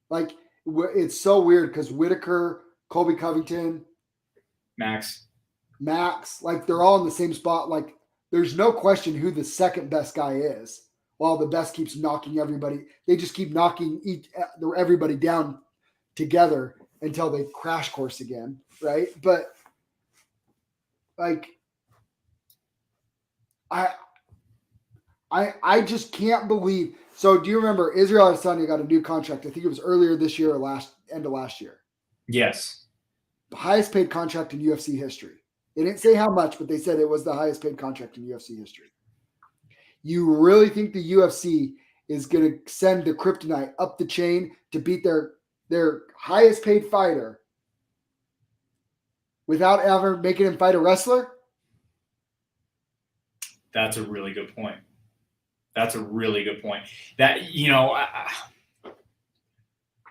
Like, it's so weird because Whittaker, Colby Covington, Max, like they're all in the same spot. Like, there's no question who the second best guy is. While the best keeps knocking everybody, they just keep knocking everybody down together until they crash course again, right? But like, I just can't believe. So do you remember Israel Adesanya got a new contract? I think it was earlier this year or end of last year. Yes. The highest paid contract in UFC history. They didn't say how much, but they said it was the highest paid contract in UFC history. You really think the UFC is going to send the kryptonite up the chain to beat their highest paid fighter without ever making him fight a wrestler? That's a really good point. That,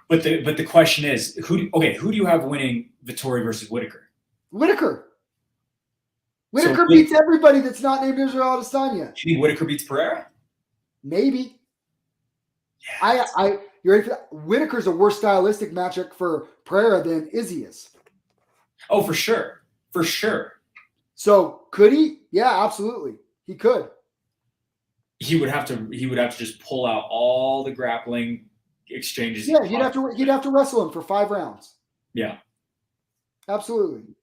but the question is, who do you have winning Vettori versus Whittaker? Whittaker beats everybody that's not named Israel Adesanya. Do you think Whittaker beats Pereira? Maybe. Yeah, you ready for that? Whittaker's a worse stylistic matchup for Pereira than Izzy is. Oh, for sure. For sure. So could he? Yeah, absolutely. He could. He would have to just pull out all the grappling exchanges. Yeah, he'd have to wrestle him for 5 rounds. Yeah. Absolutely.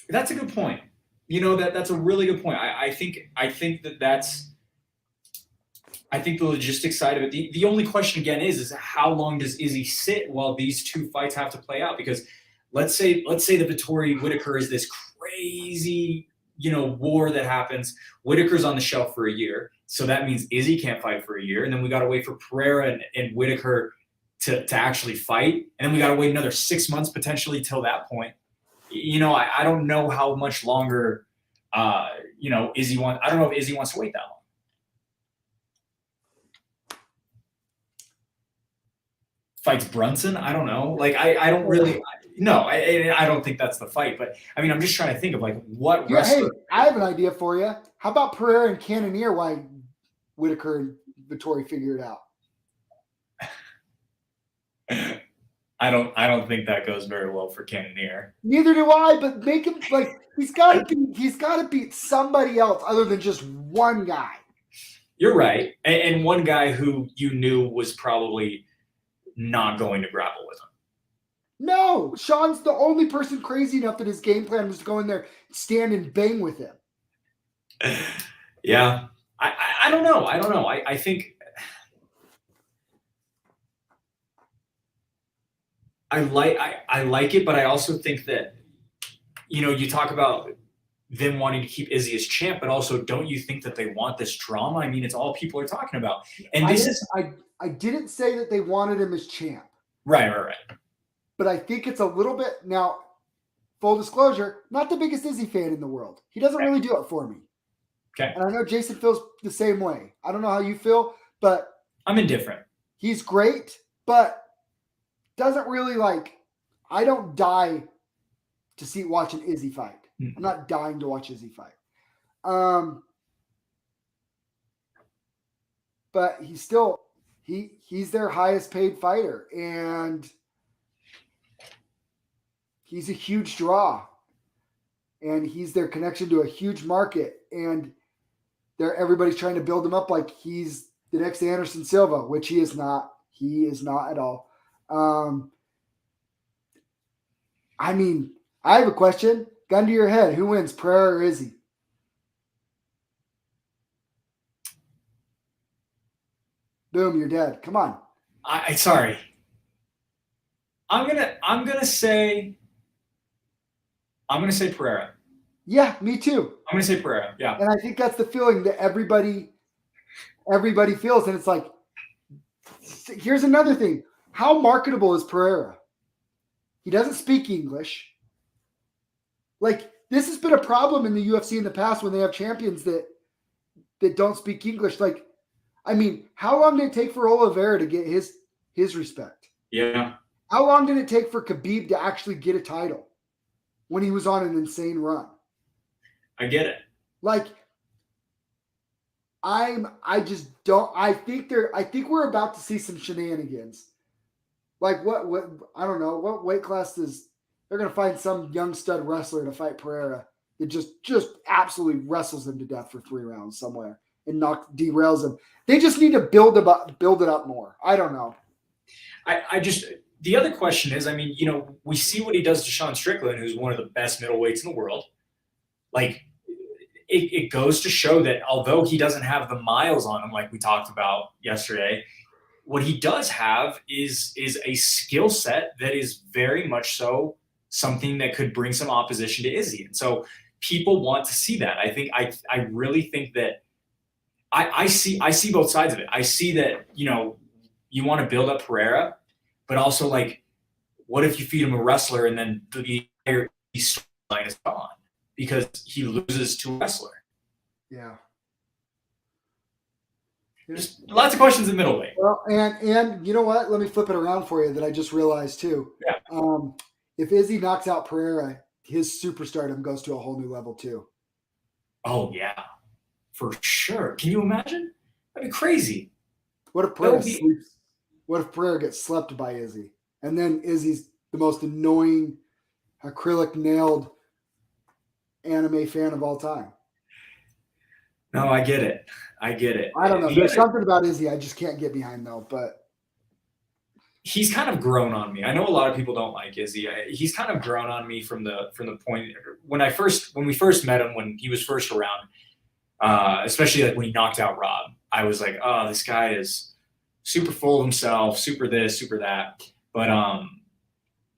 That's a good point. That's a really good point. I think that's the logistics side of it. The only question again is how long does Izzy sit while these two fights have to play out? Because let's say the Vettori Whittaker is this crazy, war that happens. Whittaker's on the shelf for a year. So that means Izzy can't fight for a year. And then we got to wait for Pereira and Whittaker to actually fight. And then we got to wait another 6 months potentially till that point. I don't know how much longer, Izzy wants. I don't know if Izzy wants to wait that long. Fights Brunson? I don't know. Like, I don't really. No, I don't think that's the fight. But I mean, I'm just trying to think of like what wrestler. Hey, I have an idea for you. How about Pereira and Cannonier? Why Whittaker and Vettori figure it out? I don't think that goes very well for Cannonier. Neither do I. But make him like he's got to beat somebody else other than just one guy. You're right, and one guy who you knew was probably not going to grapple with him. No, Sean's the only person crazy enough that his game plan was to go in there, stand and bang with him. Yeah, I don't know. I think I like it, but I also think that you talk about them wanting to keep Izzy as champ, but also don't you think that they want this drama? I mean, it's all people are talking about, and I didn't say that they wanted him as champ. Right. But I think it's a little bit now. Full disclosure, not the biggest Izzy fan in the world. He doesn't really do it for me. Okay. And I know Jason feels the same way. I don't know how you feel, but I'm indifferent. He's great, but doesn't really I don't die to watch an Izzy fight. I'm not dying to watch Izzy fight. But he's still he's their highest paid fighter, and he's a huge draw, and he's their connection to a huge market. And everybody's trying to build him up like he's the next Anderson Silva, which he is not. He is not at all. I mean, I have a question. Gun to your head. Who wins, Pereira or Izzy? Boom, you're dead. Come on. Sorry. I'm gonna say Pereira. Yeah, me too. I'm gonna say Pereira. Yeah. And I think that's the feeling that everybody feels. And it's like, here's another thing. How marketable is Pereira? He doesn't speak English. Like, this has been a problem in the UFC in the past when they have champions that don't speak English. Like, I mean, how long did it take for Oliveira to get his respect? Yeah. How long did it take for Khabib to actually get a title when he was on an insane run? I get it. Like, I think we're about to see some shenanigans. Like what I don't know, what weight class they're going to find some young stud wrestler to fight Pereira that just absolutely wrestles him to death for 3 rounds somewhere and derails him. They just need to build it up more. I don't know. The other question is, I mean, we see what he does to Sean Strickland, who's one of the best middleweights in the world. Like, it goes to show that although he doesn't have the miles on him, like we talked about yesterday, what he does have is a skill set that is very much so something that could bring some opposition to Izzy. And so people want to see that. I think I really think that I see both sides of it. I see that, you want to build up Pereira, but also, like, what if you feed him a wrestler and then the entire storyline is gone because he loses to a wrestler? Yeah. Just lots of questions in middleweight. Well, and you know what? Let me flip it around for you that I just realized too. Yeah. If Izzy knocks out Pereira, his superstardom goes to a whole new level too. Oh yeah, for sure. Can you imagine? That'd be crazy. What if Pereira sleeps? What if Pereira gets slept by Izzy, and then Izzy's the most annoying, acrylic nailed anime fan of all time? No, I get it. I don't know. There's something about Izzy I just can't get behind though, but he's kind of grown on me. I know a lot of people don't like Izzy. He's kind of grown on me from the point when we first met him, when he was first around, especially like when he knocked out Rob. I was like, oh, this guy is super full of himself, super this, super that. But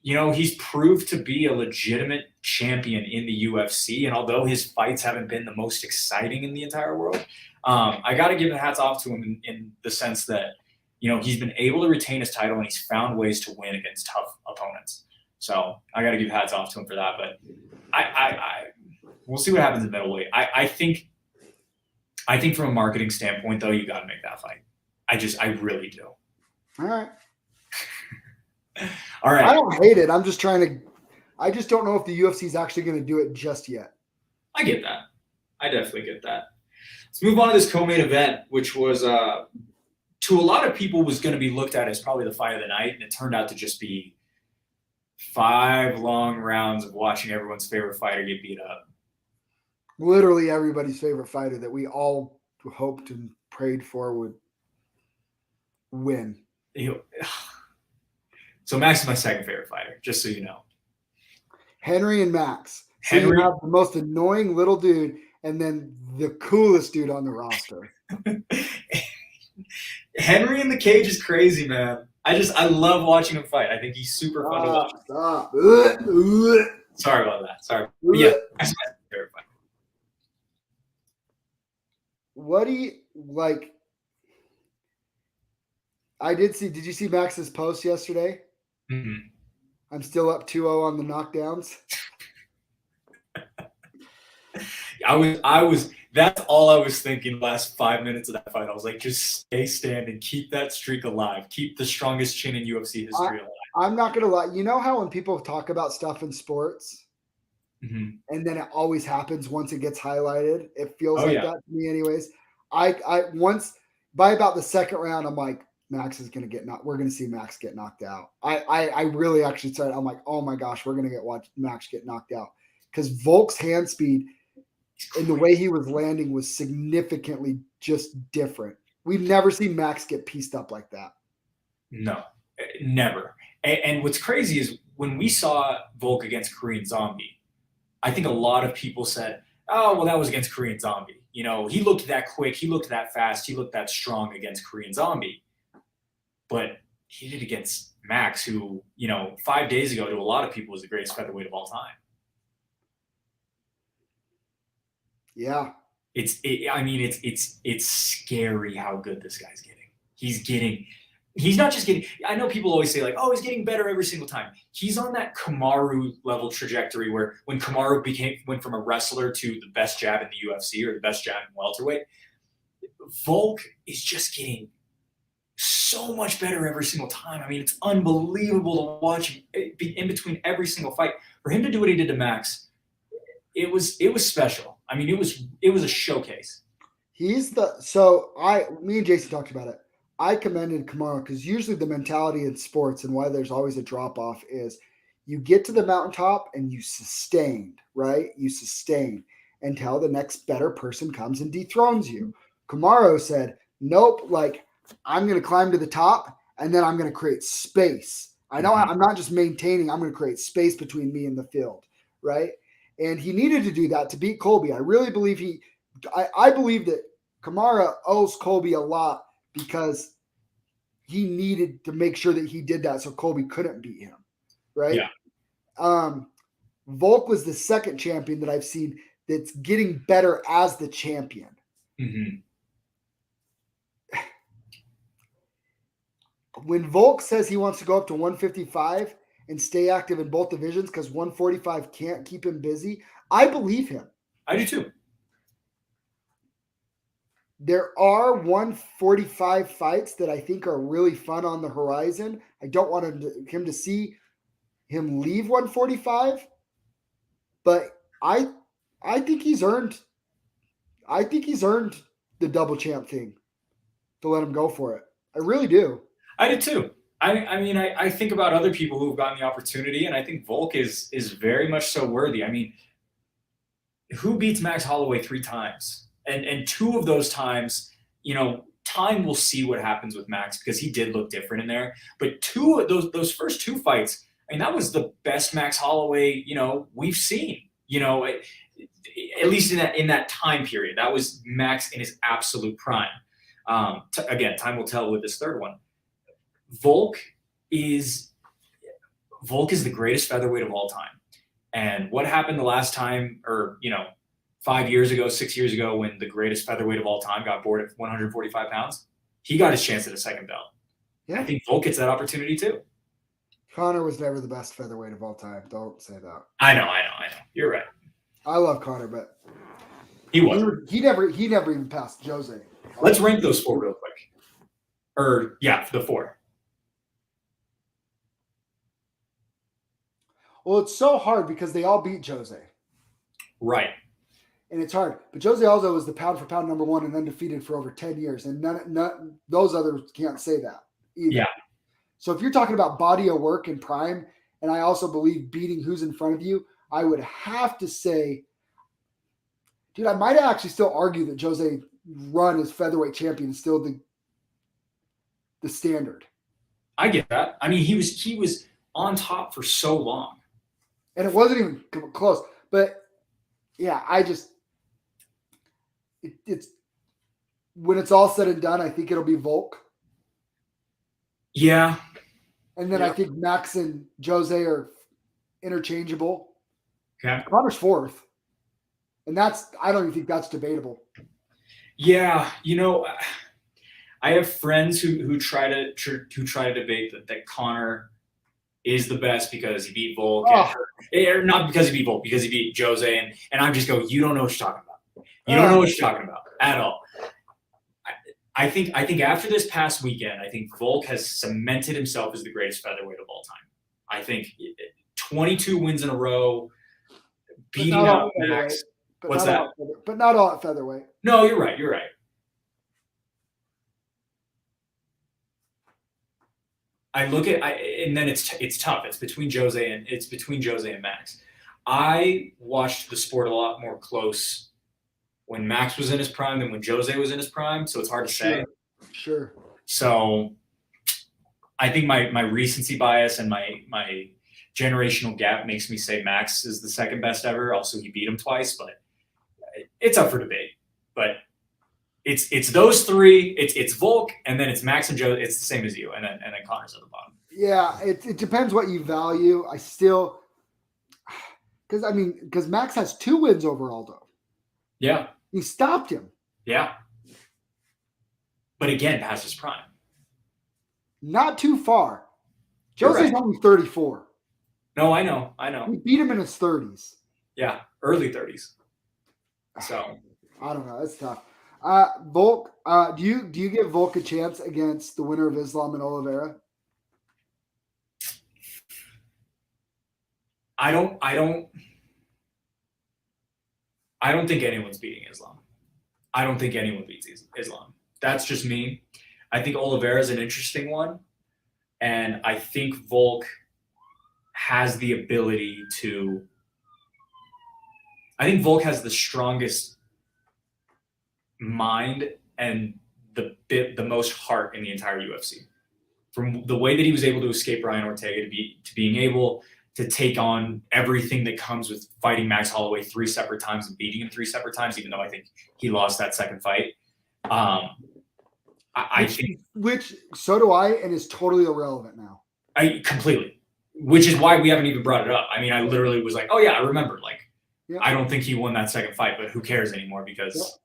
he's proved to be a legitimate champion in the UFC, and although his fights haven't been the most exciting in the entire world, I got to give the hats off to him in the sense that he's been able to retain his title and he's found ways to win against tough opponents. So I got to give hats off to him for that. But we'll see what happens in middleweight. I think from a marketing standpoint, though, you got to make that fight. I really do. All right. All right. I don't hate it. I just don't know if the UFC is actually going to do it just yet. I get that. I definitely get that. Let's move on to this co-main event, which was to a lot of people was going to be looked at as probably the fight of the night, and it turned out to just be 5 long rounds of watching everyone's favorite fighter get beat up. Literally everybody's favorite fighter that we all hoped and prayed for would win. So Max is my second favorite fighter, just so you know. Henry and Max. So you have the most annoying little dude and then the coolest dude on the roster. Henry in the cage is crazy, man. I love watching him fight. I think he's super fun to watch. Stop. Sorry about that. Sorry. But yeah, that's my favorite fighter. What do you like? Did you see Max's post yesterday? Mm-hmm. I'm still up 2-0 on the knockdowns. That's all I was thinking the last 5 minutes of that fight. I was like, just stay standing, keep that streak alive, keep the strongest chin in UFC history alive. I'm not going to lie. You know how when people talk about stuff in sports, mm-hmm. and then it always happens once it gets highlighted? It feels that to me anyways. Once by about the second round, I'm like, Max is going to get knocked. We're going to see Max get knocked out. I really actually started. I'm like, oh my gosh, we're going to watch Max get knocked out because Volk's hand speed and the way he was landing was significantly just different. We've never seen Max get pieced up like that. No, never. And what's crazy is when we saw Volk against Korean Zombie, I think a lot of people said, oh, well, that was against Korean Zombie. You know, he looked that quick, he looked that fast, he looked that strong against Korean Zombie. But he did against Max, who, 5 days ago to a lot of people was the greatest featherweight of all time. Yeah. It's scary how good this guy's getting. He's not just getting, I know people always say like, oh, he's getting better every single time. He's on that Kamaru level trajectory where when Kamaru went from a wrestler to the best jab in the UFC or the best jab in welterweight, Volk is just getting so much better every single time. I mean, it's unbelievable to watch in between every single fight. For him to do what he did to Max, it was special. I mean, it was a showcase. Me and Jason talked about it. I commended Kamaru because usually the mentality in sports and why there's always a drop off is you get to the mountaintop and you sustained, right? You sustain until the next better person comes and dethrones you. Kamaru said, nope, like I'm going to climb to the top and then I'm going to create space. I know I'm not just maintaining, I'm going to create space between me and the field, right? And he needed to do that to beat Colby. I really believe I believe that Kamaru owes Colby a lot because he needed to make sure that he did that so Colby couldn't beat him, right? Yeah. Volk was the second champion that I've seen that's getting better as the champion. Mm-hmm. When Volk says he wants to go up to 155 and stay active in both divisions because 145 can't keep him busy, I believe him. I do too. There are 145 fights that I think are really fun on the horizon. I don't want him to see him leave 145, but I think he's earned. I think he's earned the double champ thing to let him go for it. I really do. I do too. I think about other people who have gotten the opportunity, and I think Volk is very much so worthy. I mean, who beats Max Holloway 3 times? And 2 of those times, time will see what happens with Max because he did look different in there. But 2 of those first 2 fights, I mean, that was the best Max Holloway, we've seen. At least in that time period, that was Max in his absolute prime. Again, time will tell with this third one. Volk is the greatest featherweight of all time. And what happened the last time, or 5 years ago, 6 years ago, when the greatest featherweight of all time got bored at 145 pounds, he got his chance at a second belt. Yeah. I think Volk gets that opportunity too. Conor was never the best featherweight of all time. Don't say that. I know. You're right. I love Conor, but he was. He never even passed Jose. Let's rank those 4 real quick. The 4. Well, it's so hard because they all beat Jose. Right. And it's hard. But Jose Aldo was the pound for pound number 1 and undefeated for over 10 years. And none those others can't say that either. Yeah. So if you're talking about body of work and prime, and I also believe beating who's in front of you, I would have to say, dude, I might actually still argue that Jose run as featherweight champion is still the standard. I get that. I mean, he was on top for so long. And it wasn't even close. But yeah, it's when it's all said and done, I think it'll be Volk. Yeah. And then I think Max and Jose are interchangeable. Okay. Conor's 4th. And I don't even think that's debatable. Yeah. I have friends who try to debate that Conor is the best because he beat Volk, or not because he beat Volk, because he beat Jose, and I just go, you don't know what you're talking about. You don't know what you're talking about at all. I think after this past weekend, I think Volk has cemented himself as the greatest featherweight of all time. I think 22 wins in a row, beating out Max. What's that? But not all at featherweight. No, you're right. I look at and then it's tough. It's between Jose and Max. I watched the sport a lot more close when Max was in his prime than when Jose was in his prime. So it's hard to say. Sure. So I think my recency bias and my generational gap makes me say Max is the second best ever. Also, he beat him twice, but it's up for debate. But it's those three. It's Volk, and then it's Max and Joe. It's the same as you, and then Connor's at the bottom. Yeah, it depends what you value. I still, because Max has 2 wins over Aldo. Yeah, He stopped him. yeah. But again, past his prime. Not too far. You're Jose's right. only 34. No, I know. He beat him in his 30s. Yeah, early 30s. So I don't know. It's tough. Volk, do you give Volk a chance against the winner of Islam and Oliveira? I don't think anyone's beating Islam. I don't think anyone beats Islam. That's just me. I think Oliveira is an interesting one, and I think Volk has the ability to. I think Volk has the strongest mind and the most heart in the entire UFC. From the way that he was able to escape Ryan Ortega to being able to take on everything that comes with fighting Max Holloway 3 separate times and beating him 3 separate times, even though I think he lost that second fight. I think which so do I, and is totally irrelevant now. I completely, which is why we haven't even brought it up. I mean, I literally was like, oh yeah, I remember. Like, Yeah. I don't think he won that second fight, but who cares anymore? Because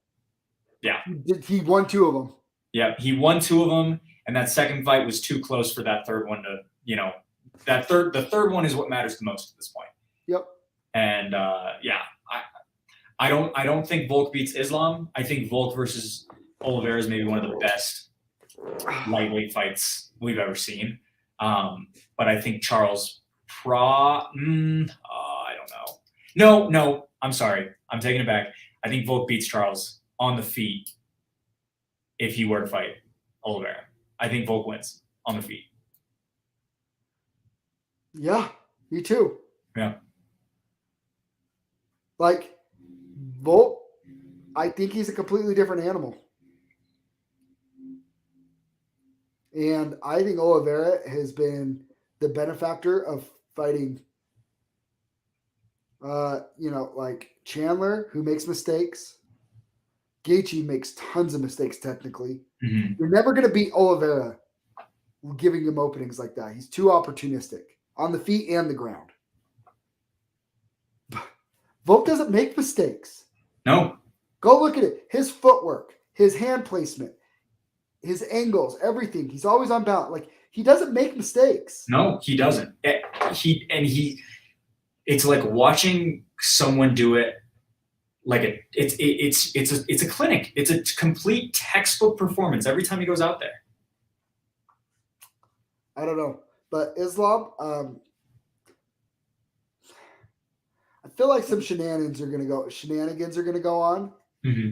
He won 2 of them. yeah, he won 2 of them, and that second fight was too close for that third one to, the third one is what matters the most at this point. Yep. And I don't think Volk beats Islam. I think Volk versus Oliveira is maybe one of the best lightweight fights we've ever seen. But I think Charles I don't know. No, I'm sorry. I'm taking it back. I think Volk beats Charles on the feet if he were to fight Oliveira. I think Volk wins on the feet. Yeah, me too. Yeah. Like, Volk, I think he's a completely different animal. And I think Oliveira has been the benefactor of fighting, like Chandler, who makes mistakes. Gaethje makes tons of mistakes technically. Mm-hmm. You're never going to beat Oliveira giving him openings like that. He's too opportunistic on the feet and the ground. Volk doesn't make mistakes. No. Go look at it. His footwork, his hand placement, his angles, everything. He's always on balance. Like, he doesn't make mistakes. No, he doesn't. It's like watching someone do it. Like it's a clinic. It's a complete textbook performance every time he goes out there. I don't know, but Islam, I feel like some shenanigans are going to go on, mm-hmm.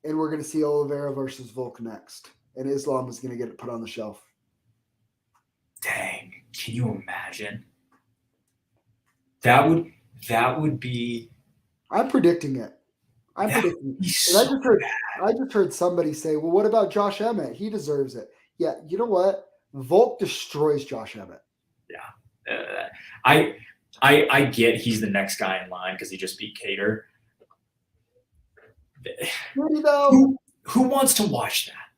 and we're going to see Oliveira versus Volk next, and Islam is going to get it put on the shelf. Dang, can you imagine? That would be. I'm predicting it. I just heard somebody say, "Well, what about Josh Emmett? He deserves it." Yeah, you know what? Volk destroys Josh Emmett. Yeah, I get he's the next guy in line because he just beat Cater. Who wants to watch that?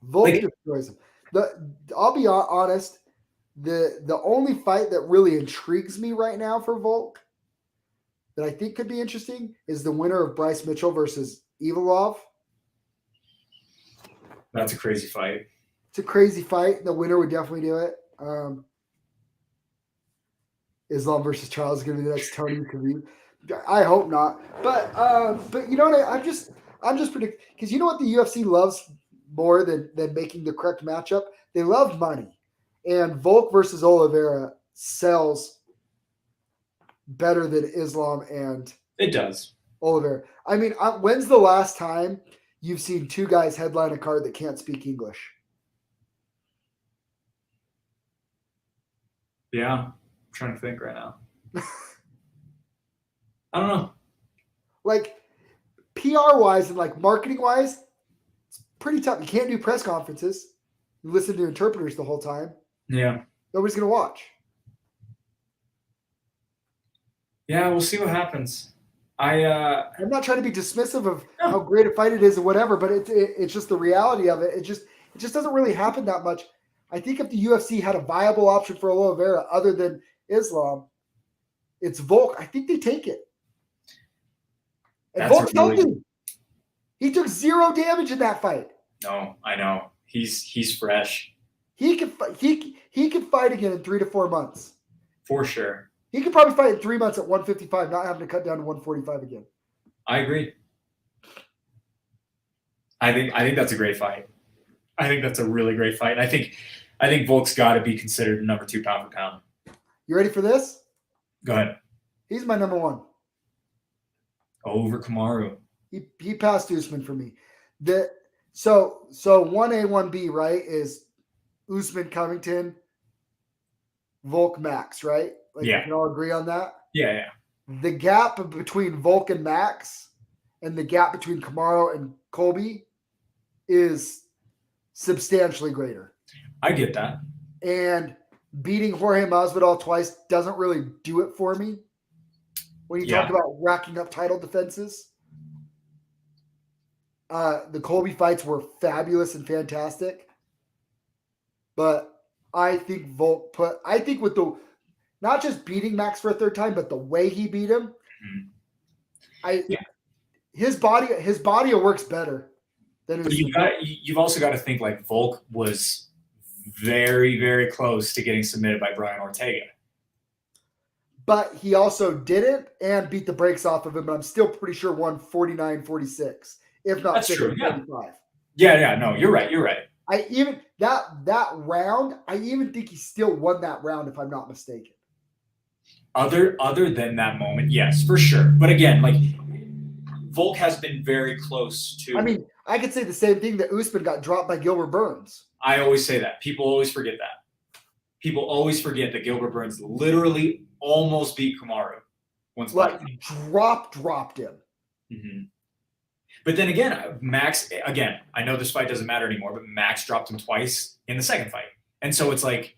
Volk destroys him. I'll be honest. The only fight that really intrigues me right now for Volk that I think could be interesting is the winner of Bryce Mitchell versus Evilov. That's a crazy fight. It's a crazy fight. The winner would definitely do it. Islam versus Charles is going to be the next Tony Khabib. I hope not. But you know what? I'm just predicting, because you know what the UFC loves more than making the correct matchup? They love money. And Volk versus Oliveira sells better than Islam and it does. Oliveira. I mean, when's the last time you've seen 2 guys headline a card that can't speak English? Yeah, I'm trying to think right now. I don't know. Like, PR wise and like marketing wise, it's pretty tough. You can't do press conferences. You listen to interpreters the whole time. Yeah. Nobody's gonna watch. Yeah, we'll see what happens. I'm not trying to be dismissive of how great a fight it is or whatever, but it's just the reality of it. It just doesn't really happen that much. I think if the UFC had a viable option for Oliveira other than Islam, it's Volk. I think they take it. And Volk's healthy. He took 0 damage in that fight. No, I know. He's fresh. He could fight again in 3 to 4 months. For sure. He could probably fight in 3 months at 155, not having to cut down to 145 again. I agree. I think that's a great fight. I think that's a really great fight. I think Volk's got to be considered number 2 pound for pound. You ready for this? Go ahead. He's my number 1. Over Kamaru. He passed Usman for me. So 1A, 1B, right, is Usman, Covington, Volk, Max, right? Like, yeah. We can all agree on that? Yeah. The gap between Volk and Max and the gap between Kamaru and Colby is substantially greater. I get that. And beating Jorge Masvidal twice doesn't really do it for me. When you talk about racking up title defenses, the Colby fights were fabulous and fantastic. But I think Volk with the not just beating Max for a 3rd time, but the way he beat him, his body works better than his. You've also got to think like Volk was very, very close to getting submitted by Brian Ortega. But he also didn't and beat the brakes off of him. But I'm still pretty sure won 49-46, if not 50-45. Yeah. No, you're right. I even that round. I even think he still won that round, if I'm not mistaken. Other than that moment, yes, for sure. But again, like Volk has been very close to. I mean, I could say the same thing that Usman got dropped by Gilbert Burns. I always say that. People always forget that. People always forget that Gilbert Burns literally almost beat Kamaru once. Like dropped him. Mm-hmm. But then again, Max. Again, I know this fight doesn't matter anymore, but Max dropped him twice in the 2nd fight, and so it's like,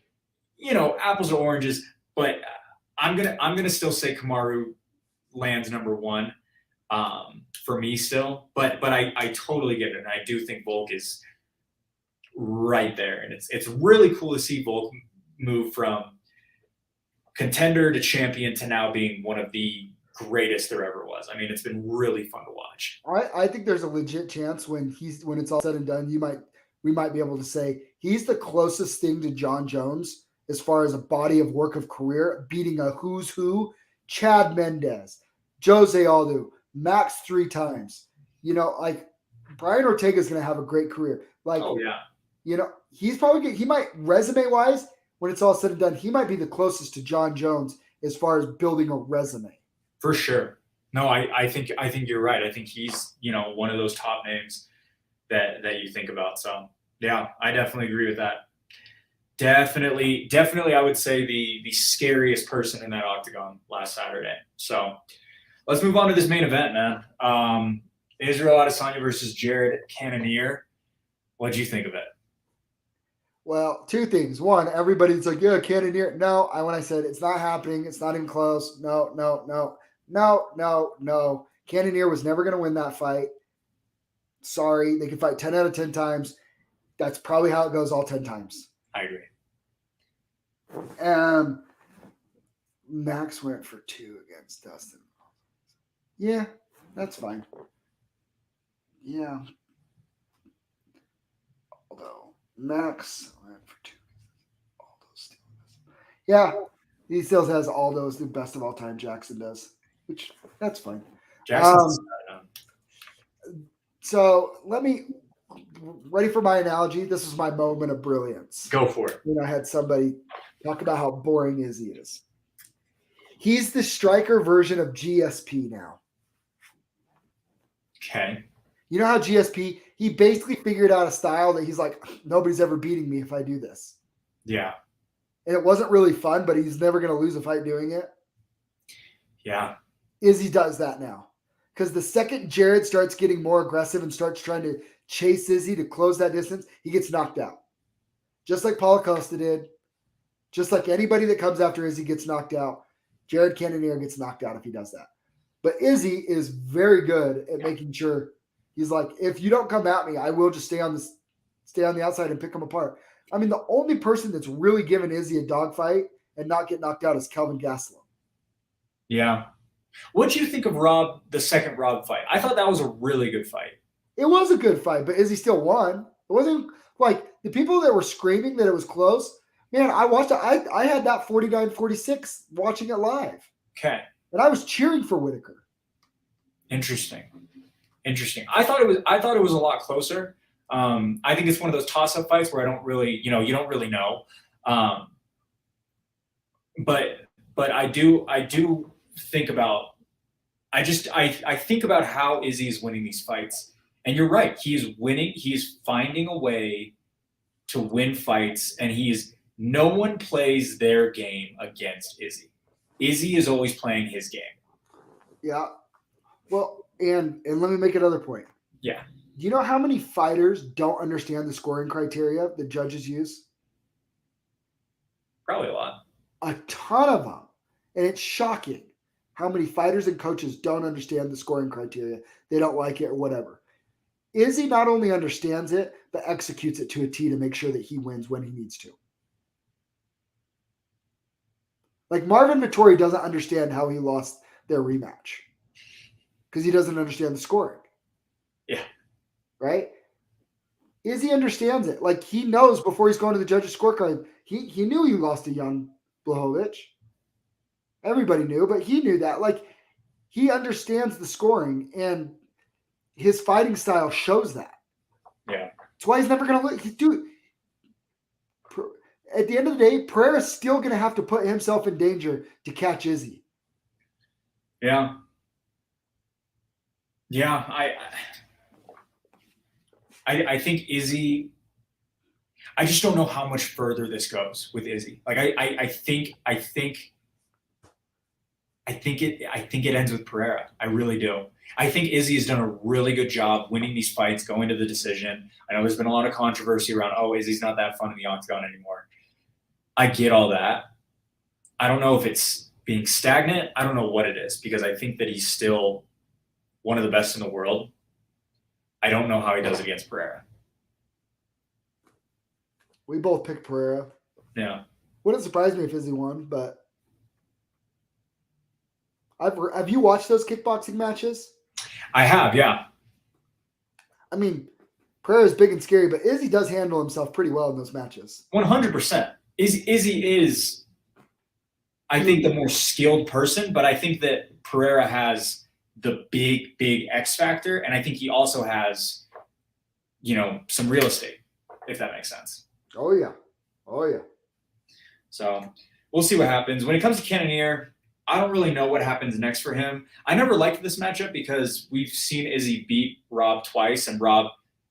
apples or oranges. But I'm gonna still say Kamaru lands number 1 for me still. But I totally get it, and I do think Volk is right there, and it's really cool to see Volk move from contender to champion to now being one of the greatest there ever was. I mean, it's been really fun to watch. I think there's a legit chance when it's all said and done, we might be able to say he's the closest thing to John Jones as far as a body of work of career, beating a who's who, Chad Mendez, Jose Aldo, Max 3 times. Like Brian Ortega is going to have a great career. Like, oh yeah, he's probably he might resume wise when it's all said and done, he might be the closest to John Jones as far as building a resume. For sure. No, I think you're right. I think he's, one of those top names that you think about. So yeah, I definitely agree with that. Definitely, I would say the scariest person in that octagon last Saturday. So let's move on to this main event, man. Israel Adesanya versus Jared Cannonier. What'd you think of it? Well, 2 things. One, everybody's like, yeah, Cannonier. No, when I said it's not happening, it's not even close. No. Cannonier was never going to win that fight. Sorry, they could fight 10 out of 10 times. That's probably how it goes all 10 times. I agree. Max went for 2 against Dustin. Yeah, that's fine. Yeah. Although Max went for 2. Yeah, he still has Aldo's the best of all time. Jackson does, which that's fine. Jackson's so ready for my analogy. This is my moment of brilliance. Go for it. I had somebody talk about how boring Izzy is. He's the striker version of GSP now. Okay. You know how GSP, he basically figured out a style that he's like, nobody's ever beating me if I do this. Yeah. And it wasn't really fun, but he's never going to lose a fight doing it. Yeah. Izzy does that now. Because the second Jared starts getting more aggressive and starts trying to chase Izzy to close that distance, he gets knocked out. Just like Paulo Costa did. Just like anybody that comes after Izzy gets knocked out. Jared Cannonier gets knocked out if he does that. But Izzy is very good at making sure he's like, if you don't come at me, I will just stay on the outside and pick him apart. I mean, the only person that's really given Izzy a dogfight and not get knocked out is Kelvin Gastelum. Yeah. What do you think of the second Rob fight? I thought that was a really good fight. It was a good fight, but Izzy still won. It wasn't like the people that were screaming that it was close. Man, I watched it. I had that 49-46 watching it live. Okay. And I was cheering for Whitaker. Interesting. I thought it was a lot closer. I think it's one of those toss-up fights where I don't really, you don't really know. But I do think about, I think about how Izzy is winning these fights. And you're right. He's winning. He's finding a way to win fights. And no one plays their game against Izzy. Izzy is always playing his game. Yeah. Well, and let me make another point. Yeah. Do you know how many fighters don't understand the scoring criteria the judges use? Probably a lot. A ton of them. And it's shocking how many fighters and coaches don't understand the scoring criteria. They don't like it or whatever. Izzy not only understands it, but executes it to a T to make sure that he wins when he needs to. Like Marvin Vettori doesn't understand how he lost their rematch because he doesn't understand the scoring. Yeah. Right? Izzy understands it. Like he knows before he's going to the judges' scorecard, he knew he lost to Jan Blachowicz. Everybody knew, but he knew that. Like he understands the scoring, and his fighting style shows that. Yeah. That's why he's never going to let dude. At the end of the day, Pereira's still going to have to put himself in danger to catch Izzy. Yeah. Yeah, I think Izzy. I just don't know how much further this goes with Izzy. Like I think it ends with Pereira. I really do. I think Izzy has done a really good job winning these fights, going to the decision. I know there's been a lot of controversy around, Izzy's not that fun in the octagon anymore. I get all that. I don't know if it's being stagnant. I don't know what it is because I think that he's still one of the best in the world. I don't know how he does against Pereira. We both picked Pereira. Yeah. Wouldn't surprise me if Izzy won, but have you watched those kickboxing matches? I have, yeah. I mean, Pereira's big and scary, but Izzy does handle himself pretty well in those matches. 100%. Izzy is, I think, the more skilled person, but I think that Pereira has the big X factor, and I think he also has, some real estate, if that makes sense. Oh, yeah. So we'll see what happens. When it comes to Cannonier, I don't really know what happens next for him. I never liked this matchup because we've seen Izzy beat Rob twice, and Rob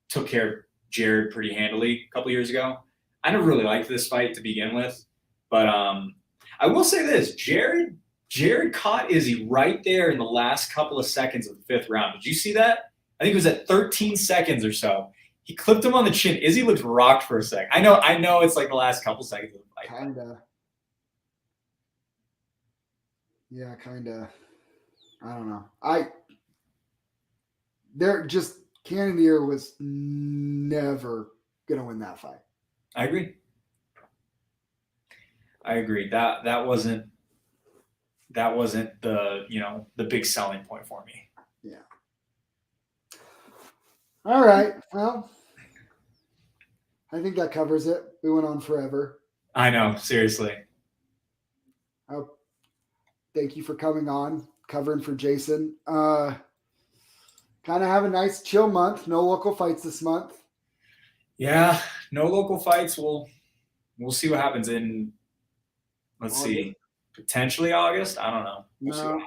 took care of Jared pretty handily a couple years ago. I never really liked this fight to begin with, but I will say this: Jared caught Izzy right there in the last couple of seconds of the fifth round. Did you see that? I think it was at 13 seconds or so. He clipped him on the chin. Izzy looked rocked for a second. I know it's like the last couple seconds of the fight. Kinda. Yeah, kinda. I don't know. Cannonier was never gonna win that fight. I agree. That wasn't the big selling point for me. Yeah. All right. Well, I think that covers it. We went on forever. I know, seriously. Thank you for coming on, covering for Jason. Kind of have a nice chill month. No local fights this month. Yeah, no local fights. We'll see what happens in, let's see, potentially August. I don't know. No,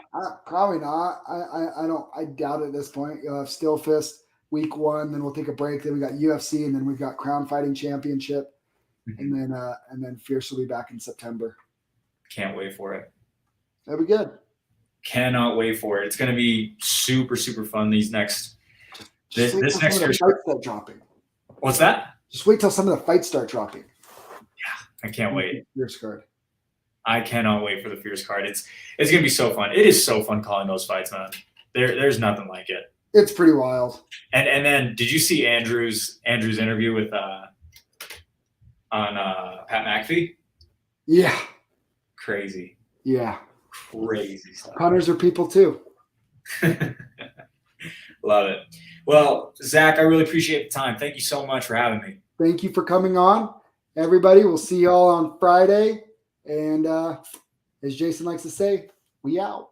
probably not. I doubt at this point. You'll have Still Fist week 1, then we'll take a break. Then we got UFC, and then we've got Crown Fighting Championship, and then Fierce will be back in September. Can't wait for it. That'll be good. Cannot wait for it. It's going to be super, super fun. These next, Just wait this till next some of the year's. fights start dropping. What's that? Just wait till some of the fights start dropping. I can't wait. Fierce card. I cannot wait for the Fierce card. It's going to be so fun. It is so fun calling those fights, man. There's nothing like it. It's pretty wild. And then did you see Andrew's interview with on Pat McAfee? Yeah. Crazy. Yeah. Crazy stuff. Punters are people too. Love it. Well, Zach, I really appreciate the time. Thank you so much for having me. Thank you for coming on. Everybody, we'll see y'all on Friday. And as Jason likes to say, we out.